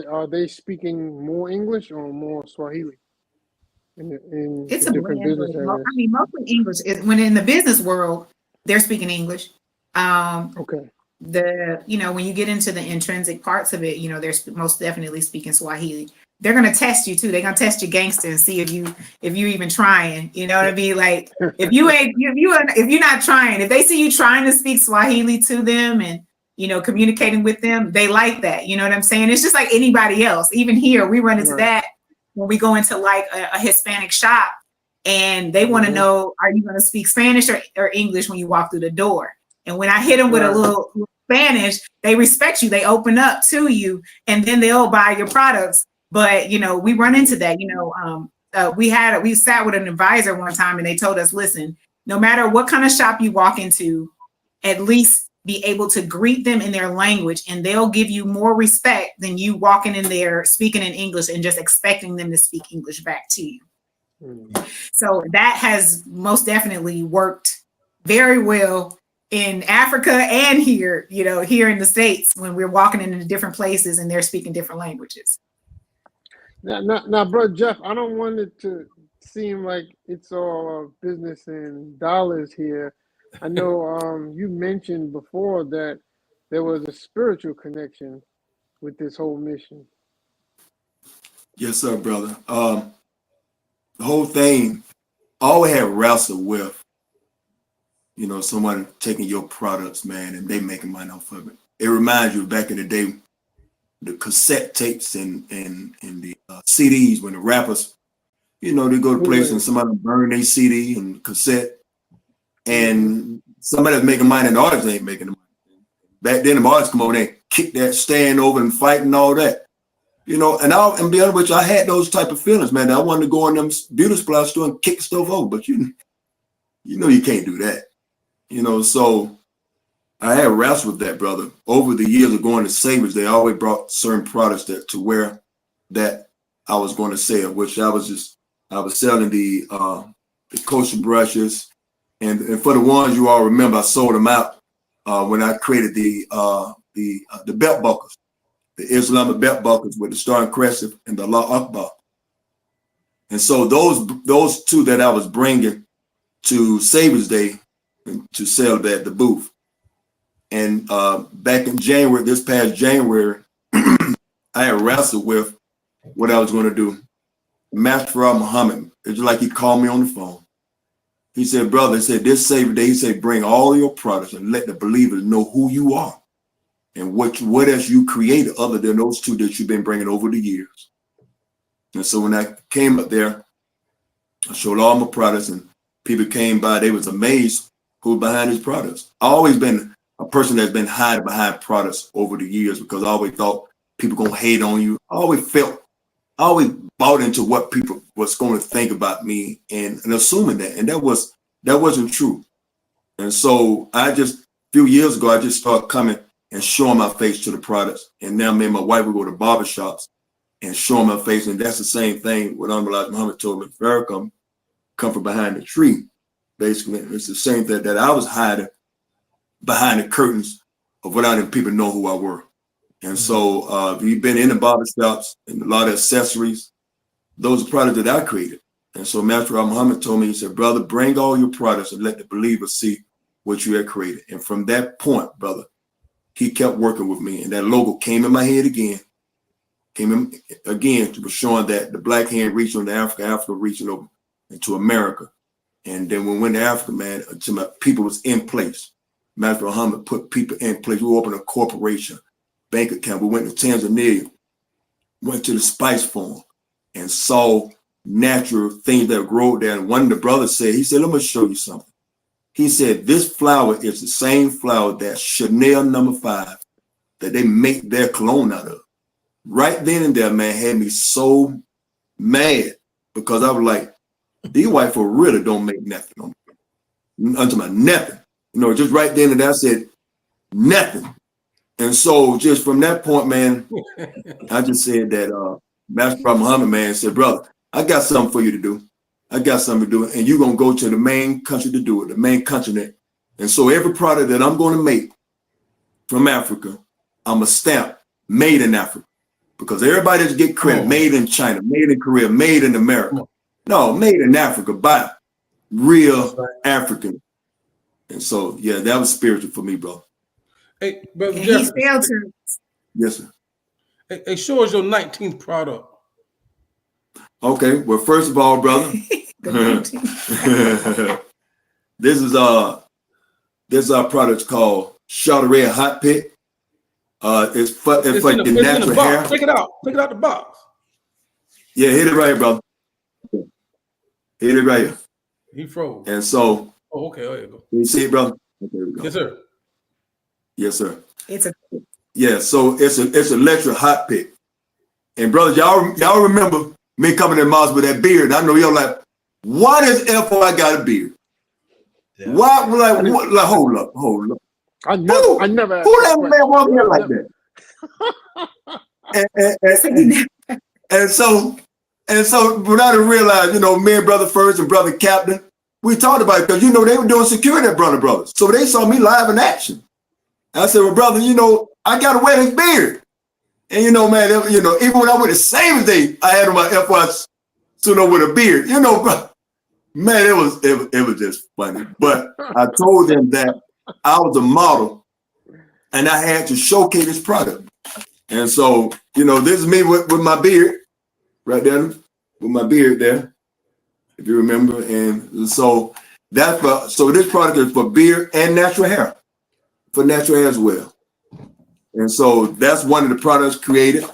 S2: are they speaking more English or more Swahili in
S5: It's
S2: the
S5: a
S2: different
S5: blend, but
S2: business areas?
S5: I mean, mostly English. When in the business world, they're speaking English.
S2: Okay.
S5: When you get into the intrinsic parts of it, they're most definitely speaking Swahili. They're gonna test you too. They're gonna test your gangster and see if you even trying. You know what I mean? Like if you're not trying, if they see you trying to speak Swahili to them and communicating with them, they like that. You know what I'm saying? It's just like anybody else. Even here, we run into
S2: Right.
S5: that when we go into like a Hispanic shop and they want to know, are you going to speak Spanish or English when you walk through the door? And when I hit them with a little Spanish, they respect you. They open up to you, and then they'll buy your products. But we run into that. We sat with an advisor one time, and they told us, listen, no matter what kind of shop you walk into, at least be able to greet them in their language, and they'll give you more respect than you walking in there speaking in English and just expecting them to speak English back to you. So that has most definitely worked very well in Africa and here, here in the States when we're walking into different places and they're speaking different languages.
S2: Now, bro, Jeff, I don't want it to seem like it's all business and dollars here. I know you mentioned before that there was a spiritual connection with this whole mission.
S4: Yes, sir, brother. The whole thing, I always had wrestled with, someone taking your products, man, and they making money off of it. It reminds you back in the day, the cassette tapes and the CDs when the rappers, they go to place and somebody burn their CD and cassette, and somebody that's making money and the artist ain't making the money. Back then, the artists come over there and kick that stand over and fight and all that. And I'll be honest with you, I had those type of feelings, man. I wanted to go in them beauty supply store and kick stuff over, but you can't do that. So I had wrestled with that, brother. Over the years of going to Savers, they always brought certain products to wear that I was going to sell, which I was selling the kosher brushes, and for the ones you all remember, I sold them out when I created the belt buckles. The Islamic belt buckles with the Star and Crescent and the Allah Akbar. And so those two that I was bringing to Savers Day to sell at the booth. And back in January, this past January, I had wrestled with what I was going to do. Master Muhammad, it's like he called me on the phone. He said, brother, he said, this Savers Day, he said, bring all your products and let the believers know who you are. And what else you created other than those two that you've been bringing over the years. And so when I came up there, I showed all my products and people came by. They was amazed who's behind these products. I've always been a person that's been hiding behind products over the years because I always thought people gonna hate on you. I always bought into what people was going to think about me and assuming that. And that wasn't true. And so a few years ago, I just started coming and showing my face to the products. And now me and my wife will go to barbershops and showing my face. And that's the same thing what Elijah Muhammad told me. Farrakhan come from behind the tree. Basically, it's the same thing that I was hiding behind the curtains of what I didn't people know who I were. And so we've been in the barbershops and a lot of accessories. Those are products that I created. And so Master Muhammad told me, he said, brother, bring all your products and let the believers see what you had created. And from that point, brother, he kept working with me, and that logo came in my head again. To showing that the black hand reached on to Africa reaching over into America. And then when we went to Africa, man, until my people was in place. Master Muhammad put people in place. We opened a corporation, bank account. We went to Tanzania, went to the spice farm, and saw natural things that grow there. And one of the brothers said, he said, let me show you something. He said, this flower is the same flower that Chanel No. 5, that they make their cologne out of. Right then and there, man, had me so mad because I was like, these white folk really don't make nothing. Unto my nothing. Just right then and there, I said, nothing. And so just from that point, man, I just said that Master Muhammad, man, said, brother, I got something for you to do. I got something to do, and you're going to go to the main country to do it, the main continent. And so every product that I'm going to make from Africa, I'm going to stamp made in Africa. Because everybody just get credit, made in China, made in Korea, made in America. No, made in Africa by real African. And so, yeah, that was spiritual for me, bro.
S3: Hey, brother
S5: And
S3: Jeff.
S5: he failed to.
S4: Yes, sir.
S3: Hey, show us your 19th product.
S4: Okay, well, first of all, brother, this is our product called Chardonnay Hot Pit. It's for your natural hair.
S3: Take it out. Take it out the box.
S4: Yeah, hit it right here, brother. Hit it right here.
S3: He froze.
S4: And so,
S3: okay, there you go.
S4: You see it, brother? Okay, there we go.
S3: Yes, sir.
S4: Yes, sir.
S5: So
S4: it's an electric hot pit. And brothers, y'all remember me coming in Mars with that beard. I know y'all like, why does FY got a beard? Yeah. Why? Like, hold up.
S2: I never.
S4: Who that man walking here like that? and so when I didn't realize, me and Brother First and Brother Captain, we talked about it because they were doing security at Brother Brothers. So they saw me live in action. I said, well, brother, I gotta wear his beard. And man, even when I went the same day, I had on my FY suit with a beard. Bro, man, it was just funny. But I told them that I was a model and I had to showcase this product. And so, this is me with my beard right there, with my beard there, if you remember. And so this product is for beard and natural hair, for natural hair as well. And so that's one of the products created.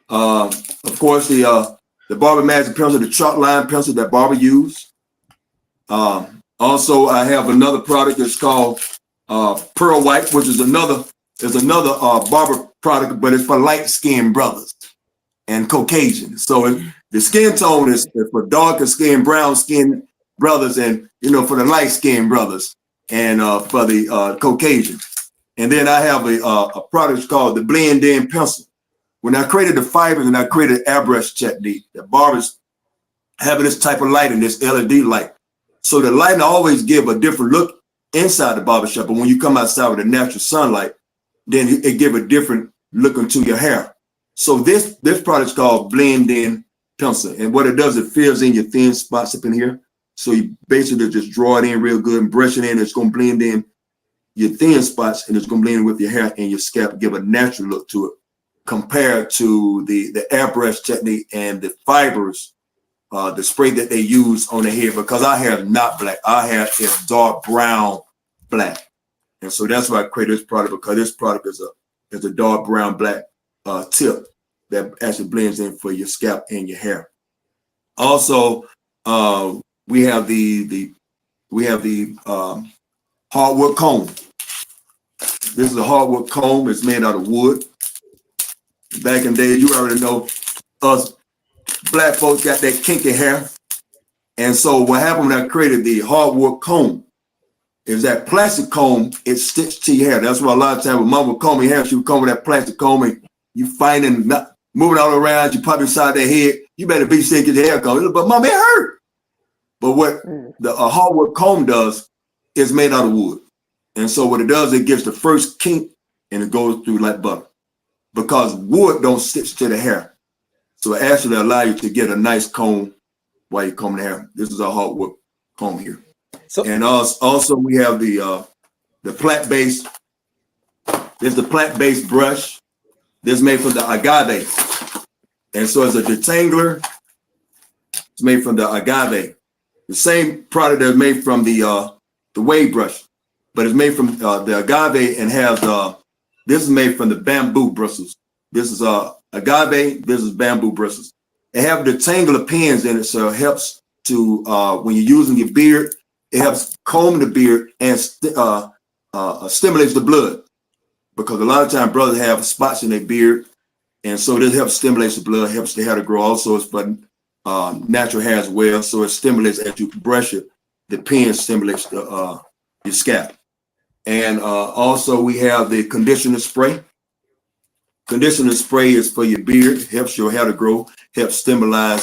S4: Of course, the Barber Magic pencil, the chalk line pencil that Barber used. Also, I have another product that's called Pearl White, which is another barber product, but it's for light-skinned brothers and Caucasian. So the skin tone is for darker skin, brown skin brothers, and for the light-skinned brothers and for the Caucasian. And then I have a product called the Blend In Pencil. When I created the fibers and I created airbrush technique, the barbers having this type of lighting, this LED light. So the lighting always give a different look inside the barbershop, but when you come outside with the natural sunlight, then it give a different look into your hair. So this product is called Blend In Pencil. And what it does, it fills in your thin spots up in here. So you basically just draw it in real good and brush it in. It's going to blend in your thin spots, and it's going to blend in with your hair and your scalp, give a natural look to it compared to the airbrush technique and the fibers, the spray that they use on the hair, because our hair is not black. Our hair is dark brown black. And so that's why I created this product, because this product is a dark brown black tip that actually blends in for your scalp and your hair. Also, we have the hardwood comb. This is a hardwood comb. It's made out of wood. Back in the day, you already know us black folks got that kinky hair. And so what happened when I created the hardwood comb is that plastic comb, it sticks to your hair. That's why a lot of times when mom would comb your hair, she would comb with that plastic comb, and you finding not moving all around, you pop inside their head, you better be sick, get your hair combed. But mom, it hurt. But what the hardwood comb does is made out of wood. And so what it does, it gives the first kink and it goes through like butter, because wood don't stitch to the hair. So it actually allows you to get a nice comb while you're combing the hair. This is a hardwood comb here. So, and also we have the plant-based. This is the plant-based brush. This is made from the agave. And so it's a detangler. It's made from the agave. The same product that's made from the wave brush, but it's made from the agave and has this is made from the bamboo bristles. This is agave. This is bamboo bristles. They have detangler pins in it, so it helps to when you're using your beard, it helps comb the beard and stimulates the blood, because a lot of times brothers have spots in their beard, and so this helps stimulate the blood, helps the hair to grow. Also, it's for natural hair as well, so it stimulates as you brush it. The pin stimulates your scalp. And also we have the conditioner spray. Conditioner spray is for your beard, helps your hair to grow, helps stimulate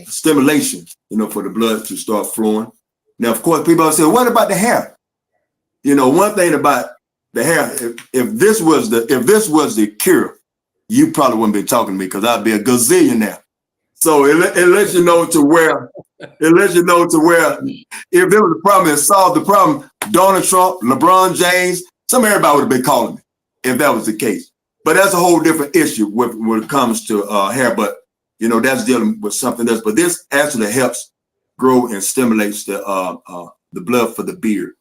S4: stimulation, for the blood to start flowing. Now, of course, people say, what about the hair? One thing about the hair. If this was the cure, you probably wouldn't be talking to me because I'd be a gazillionaire. So it lets you know to where if there was a problem and solved the problem, Donald Trump, LeBron James, everybody would have been calling me if that was the case. But that's a whole different issue when it comes to hair. But that's dealing with something else. But this actually helps grow and stimulates the blood for the beard,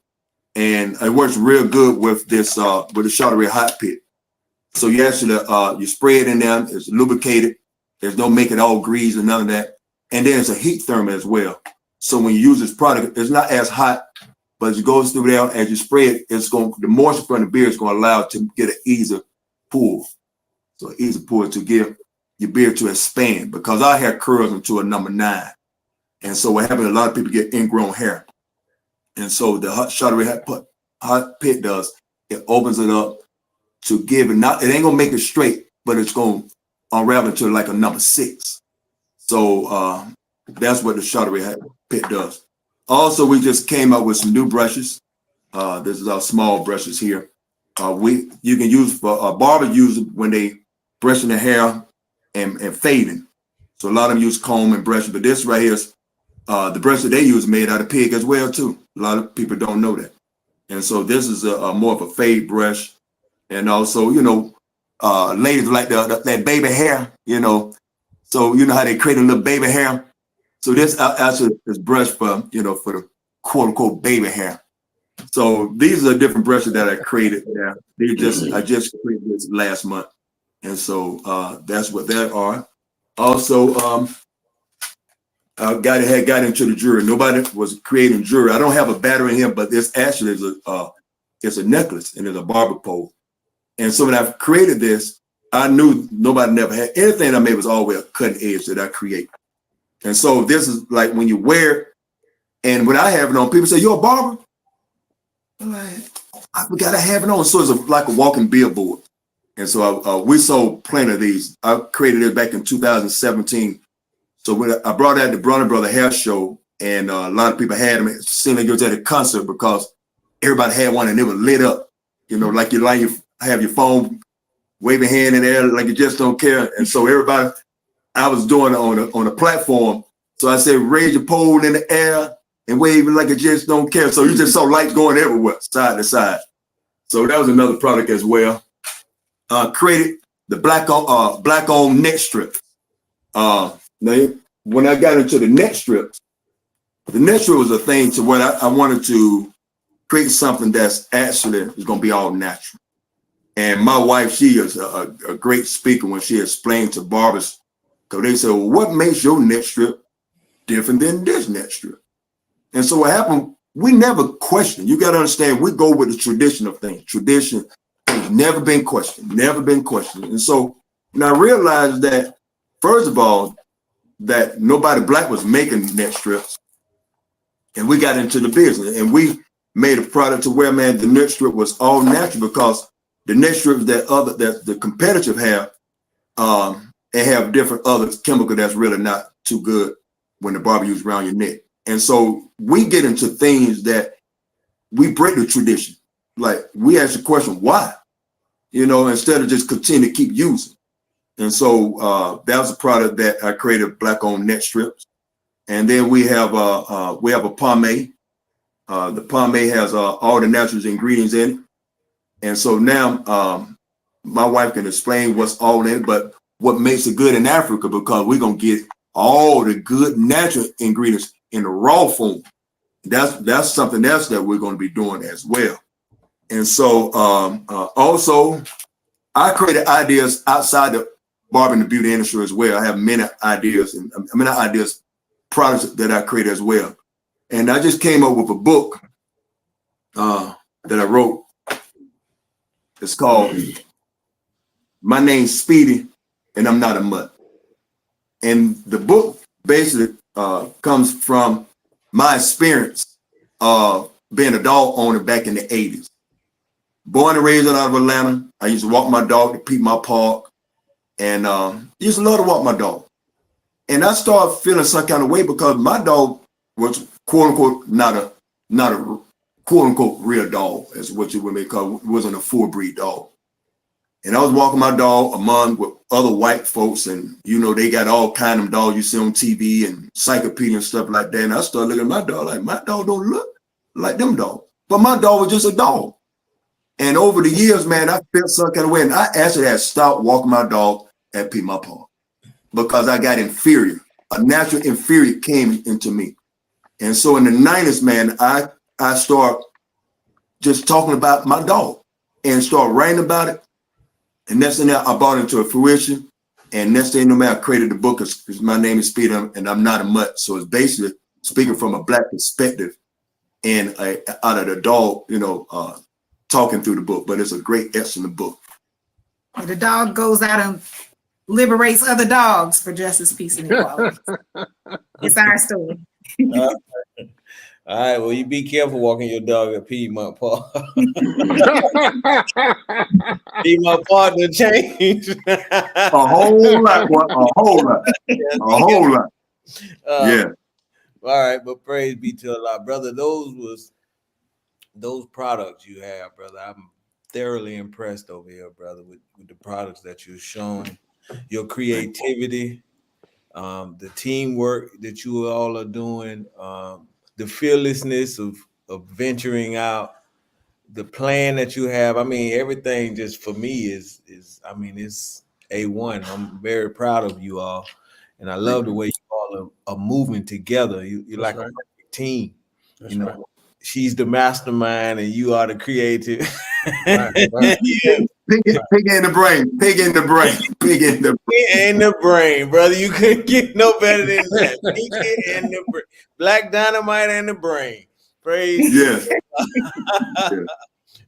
S4: and it works real good with this with the Charteray hot pit. So you actually you spray it in there. It's lubricated. There's no make it all grease or none of that. And then it's a heat thermal as well. So when you use this product, it's not as hot, but as it goes through there, as you spray it, the moisture from the beard is going to allow it to get an easier pull. So easy pull to give your beard to expand, because our hair curls into a number 9. And so what happens, a lot of people get ingrown hair. And so the Charteray hot pit does, it opens it up to give it, it ain't gonna make it straight, but it's gonna unravel to like a number 6. So that's what the Charteray pit does. Also, we just came up with some new brushes. This is our small brushes here. You can use for barbers use it when they brushing their hair and fading. So a lot of them use comb and brush, but this right here is the brush that they use made out of pig as well too. A lot of people don't know that. And so this is a more of a fade brush. And also, ladies like that baby hair, so you know how they create a little baby hair. So this actually is brushed for the quote unquote baby hair. So these are different brushes that I created. Yeah, I just created this last month, and so that's what they are. Also, I got into the jewelry. Nobody was creating jewelry. I don't have a battery in here, but this actually is it's a necklace and it's a barber pole. And so when I created this, I knew nobody never had anything I made was always a cutting edge that I create. And so this is like when you wear it, and when I have it on, people say, "You're a barber?" I'm like, I gotta have it on. So it's like a walking billboard. And so we sold plenty of these. I created it back in 2017. So when I brought out the Bronner Brother Hair Show, and a lot of people had them, seemed like it was at a concert because everybody had one and it was lit up. Like you have your phone, wave your hand in the air like you just don't care. And so everybody, I was doing it on a platform. So I said, raise your pole in the air and wave it like you just don't care. So you just saw lights going everywhere, side to side. So that was another product as well. Created the black on neck strip. Now, when I got into the neck strips was a thing to where I wanted to create something that's actually is going to be all natural. And my wife, she is a great speaker when she explained to barbers, because they said, "Well, what makes your neck strip different than this neck strip?" And so what happened, we never question. You got to understand, we go with the tradition of things. Tradition has never been questioned. And so when I realized that, first of all, that nobody black was making neck strips, and we got into the business, and we made a product to where, man, the neck strip was all natural, because the neck strips that the competitive have, they have different other chemical that's really not too good when the barber uses around your neck. And so we get into things that we break the tradition. Like, we ask the question, why? Instead of just continue to keep using. And so that was a product that I created, black-owned neck strips. And then we have a pomade. The pomade has all the natural ingredients in it. And so now my wife can explain what's all in it, but what makes it good in Africa, because we're going to get all the good natural ingredients in the raw form. That's something else that we're going to be doing as well. And so also, I created ideas outside the barber and the beauty industry as well. I have many ideas, products that I create as well. And I just came up with a book that I wrote. It's called My Name's Speedy and I'm Not a Mutt. And the book basically comes from my experience of being a dog owner back in the 80s. Born and raised out of Atlanta. I used to walk my dog to Piedmont Park, and used to love to walk my dog. And I started feeling some kind of way because my dog was quote unquote not a quote unquote real dog, as what you would make call. It wasn't a full breed dog. And I was walking my dog among with other white folks, and they got all kind of dogs you see on TV and encyclopedia and stuff like that. And I started looking at my dog like, my dog don't look like them dogs, but my dog was just a dog. And over the years, man, I felt some kind of way, and I actually had stopped walking my dog at Pee My Paw because I got inferior. A natural inferior came into me, and so in the 90s, man, I start just talking about my dog and start writing about it. And next thing I brought it into a fruition. And next thing I created the book because my name is Speeder and I'm not a mutt. So it's basically speaking from a Black perspective and out of the dog, talking through the book. But it's a great, excellent book.
S5: And the dog goes out and liberates other dogs for justice, peace, and equality. It's our story.
S1: All right, well, you be careful walking your dog at Piedmont Park. Piedmont Park done changed.
S4: A whole lot, boy. A whole lot. A whole lot. Yeah.
S1: All right, but praise be to Allah, brother. Those products you have, brother. I'm thoroughly impressed over here, brother, with the products that you've shown, your creativity, the teamwork that you all are doing, the fearlessness of venturing out, the plan that you have. I mean, everything just for me is it's A1. I'm very proud of you all. And I love the way you all are moving together. You're like a perfect team.
S3: That's right.
S1: She's the mastermind and you are the creative.
S3: Right.
S4: Pig in the brain. Pig in the brain. Pig in the brain.
S1: Pig in the brain, brother. You couldn't get no better than that. Pig in the brain. Black Dynamite and the Brain. Praise.
S4: Yes.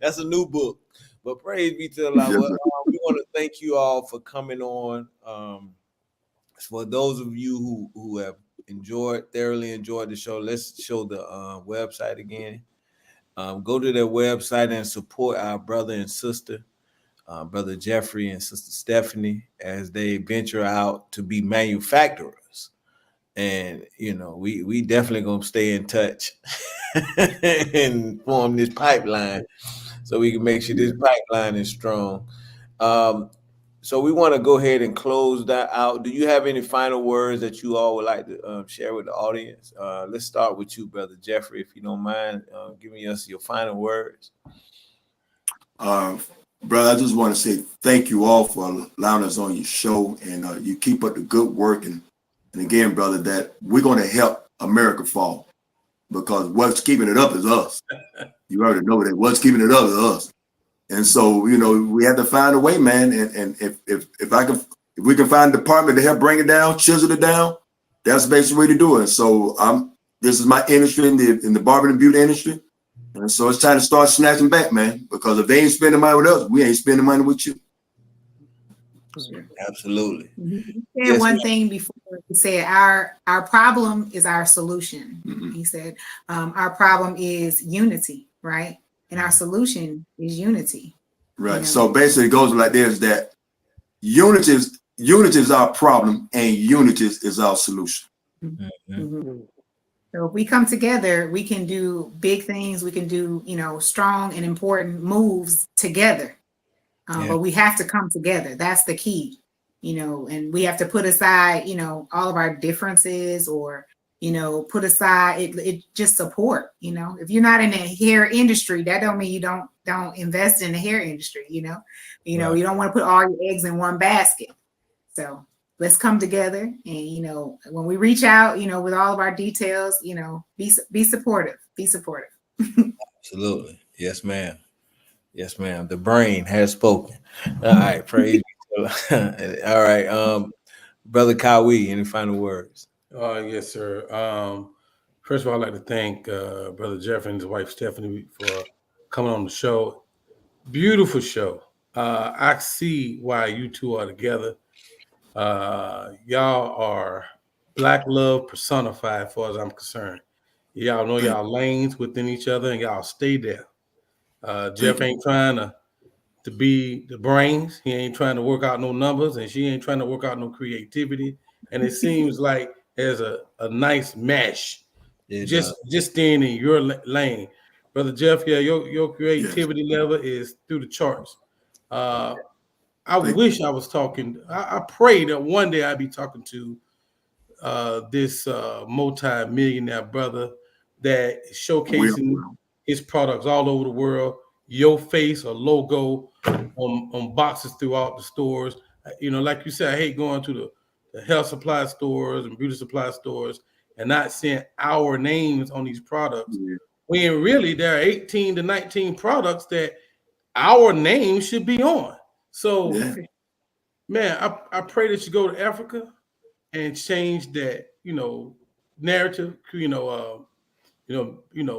S1: That's a new book. But praise be to Allah.
S4: Yes,
S1: we want to thank you all for coming on. For those of you who have thoroughly enjoyed the show, let's show the website again. Go to their website and support our brother and sister, Brother Jeffrey and Sister Stephanie, as they venture out to be manufacturers. And we definitely gonna stay in touch and form this pipeline so we can make sure this pipeline is strong. So we want to go ahead and close that out. Do you have any final words that you all would like to share with the audience? Let's start with you, Brother Jeffrey, if you don't mind giving us your final words.
S4: Brother, I just want to say thank you all for allowing us on your show, and you keep up the good work. And again, brother, that we're going to help America fall, because what's keeping it up is us. You already know that what's keeping it up is us. And so, we have to find a way, man. And if we can find a department to help bring it down, chisel it down, that's the basic way to do it. So this is my industry in the barber and beauty industry. And so it's time to start snatching back, man, because if they ain't spending money with us, we ain't spending money with you.
S1: Absolutely.
S5: And one thing before he said, our problem is our solution.
S4: Mm-hmm.
S5: He said, our problem is unity, right? And our solution is unity.
S4: Right. So basically it goes like this, that unity is our problem and unity is our solution.
S1: Mm-hmm.
S5: Mm-hmm. So if we come together, we can do big things. We can do, strong and important moves together. But we have to come together. That's the key, and we have to put aside, all of our differences, or, put aside it just support, if you're not in the hair industry, that don't mean you don't invest in the hair industry, you don't want to put all your eggs in one basket. So let's come together and, when we reach out, with all of our details, be supportive,
S1: Absolutely. Yes, ma'am. Yes, ma'am. The brain has spoken. All right. Praise. All right. Brother Kawi, any final words?
S3: Yes, sir. First of all, I'd like to thank Brother Jeffrey and his wife Stephanie for coming on the show. Beautiful show. I see why you two are together. Y'all are Black love personified, as far as I'm concerned. Y'all know y'all lanes within each other, and y'all stay there. Jeff ain't trying to be the brains. He ain't trying to work out no numbers, and she ain't trying to work out no creativity. And it seems like there's a nice mesh. Just staying in your lane. Brother Jeff, yeah, your creativity level is through the charts. I wish I was talking. I pray that one day I'd be talking to this multi-millionaire brother that is showcasing his products all over the world. Your face or logo on boxes throughout the stores. You know, like you said, I hate going to the health supply stores and beauty supply stores and not seeing our names on these products. Yeah. When really there are 18 to 19 products that our name should be on. So, man, I pray that you go to Africa and change that, narrative,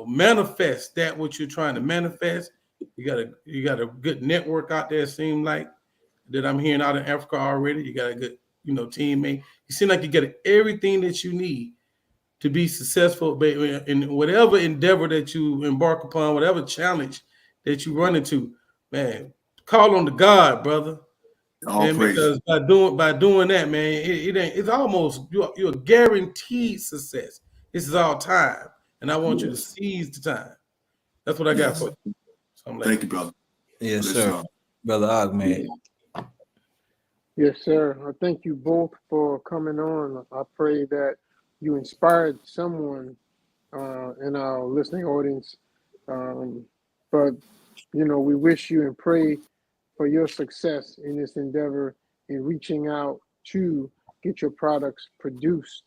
S3: manifest that what you're trying to manifest. You got a good network out there, seem like, that I'm hearing out in Africa already. You got a good, teammate. You seem like you got everything that you need to be successful in whatever endeavor that you embark upon, whatever challenge that you run into. Man, call on the God, brother. And because by doing that, man, it's almost you're guaranteed success. This is all time, and I want you to seize the time. That's what I got for you.
S4: Thank you, brother.
S1: Yes, sir. Brother Ahmed.
S2: Yes, sir. I thank you both for coming on. I pray that you inspired someone in our listening audience. But, we wish you and pray for your success in this endeavor in reaching out to get your products produced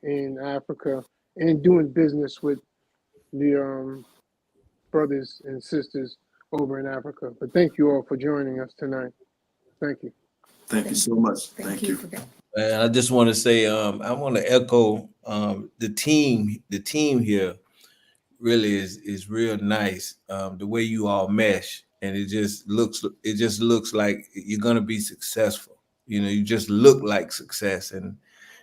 S2: in Africa and doing business with the brothers and sisters over in Africa. But thank you all for joining us tonight. Thank you.
S4: Thank you so much. Thank you.
S1: And I just want to say, I want to echo the team. The team here really is real nice. The way you all mesh, and it just looks like you're gonna be successful. You just look like success, and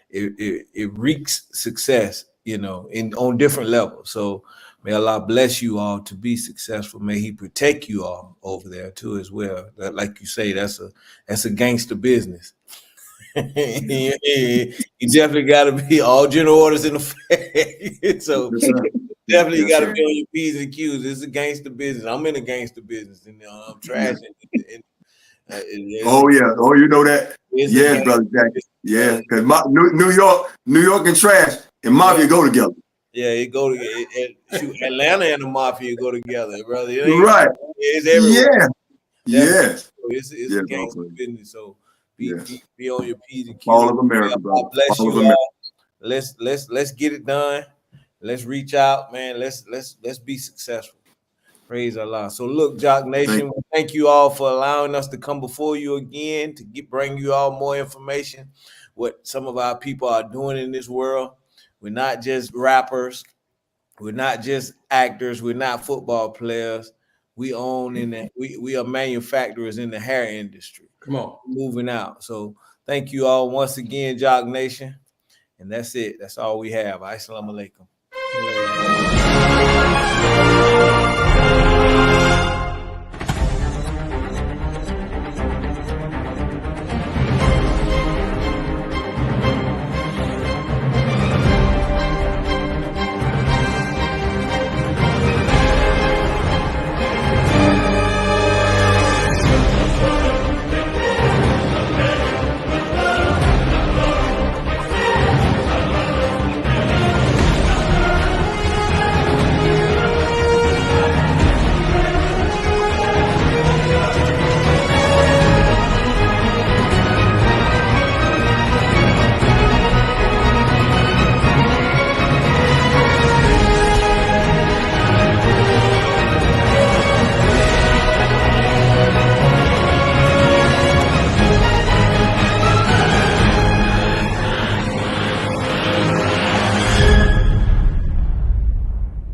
S1: it reeks success. On different levels. So may Allah bless you all to be successful. May He protect you all over there too as well. That, like you say, that's a gangster business. You definitely got to be all general orders in effect. So definitely got to be on your P's and Q's. It's a gangster business. I'm in a gangster business, and I'm trashing.
S4: Oh yeah. Oh, you know that. Yeah, brother Jack. Yeah, because New York and trash and mafia go together.
S1: Yeah, it go together. Atlanta and the mafia go together, brother.
S4: Right.
S1: It's everywhere.
S4: Yeah.
S1: It's a gangster business. So be on your P's and Q's.
S4: All of America, brother.
S1: God bless you all. Let's get it done. Let's reach out, man. Let's be successful. Praise Allah. So look, Jock Nation, thank you all for allowing us to come before you again to bring you all more information, what some of our people are doing in this world. We're not just rappers. We're not just actors. We're not football players. We own we are manufacturers in the hair industry.
S3: Come on.
S1: Moving out. So thank you all once again, Jock Nation. And that's it. That's all we have. Assalamu alaikum.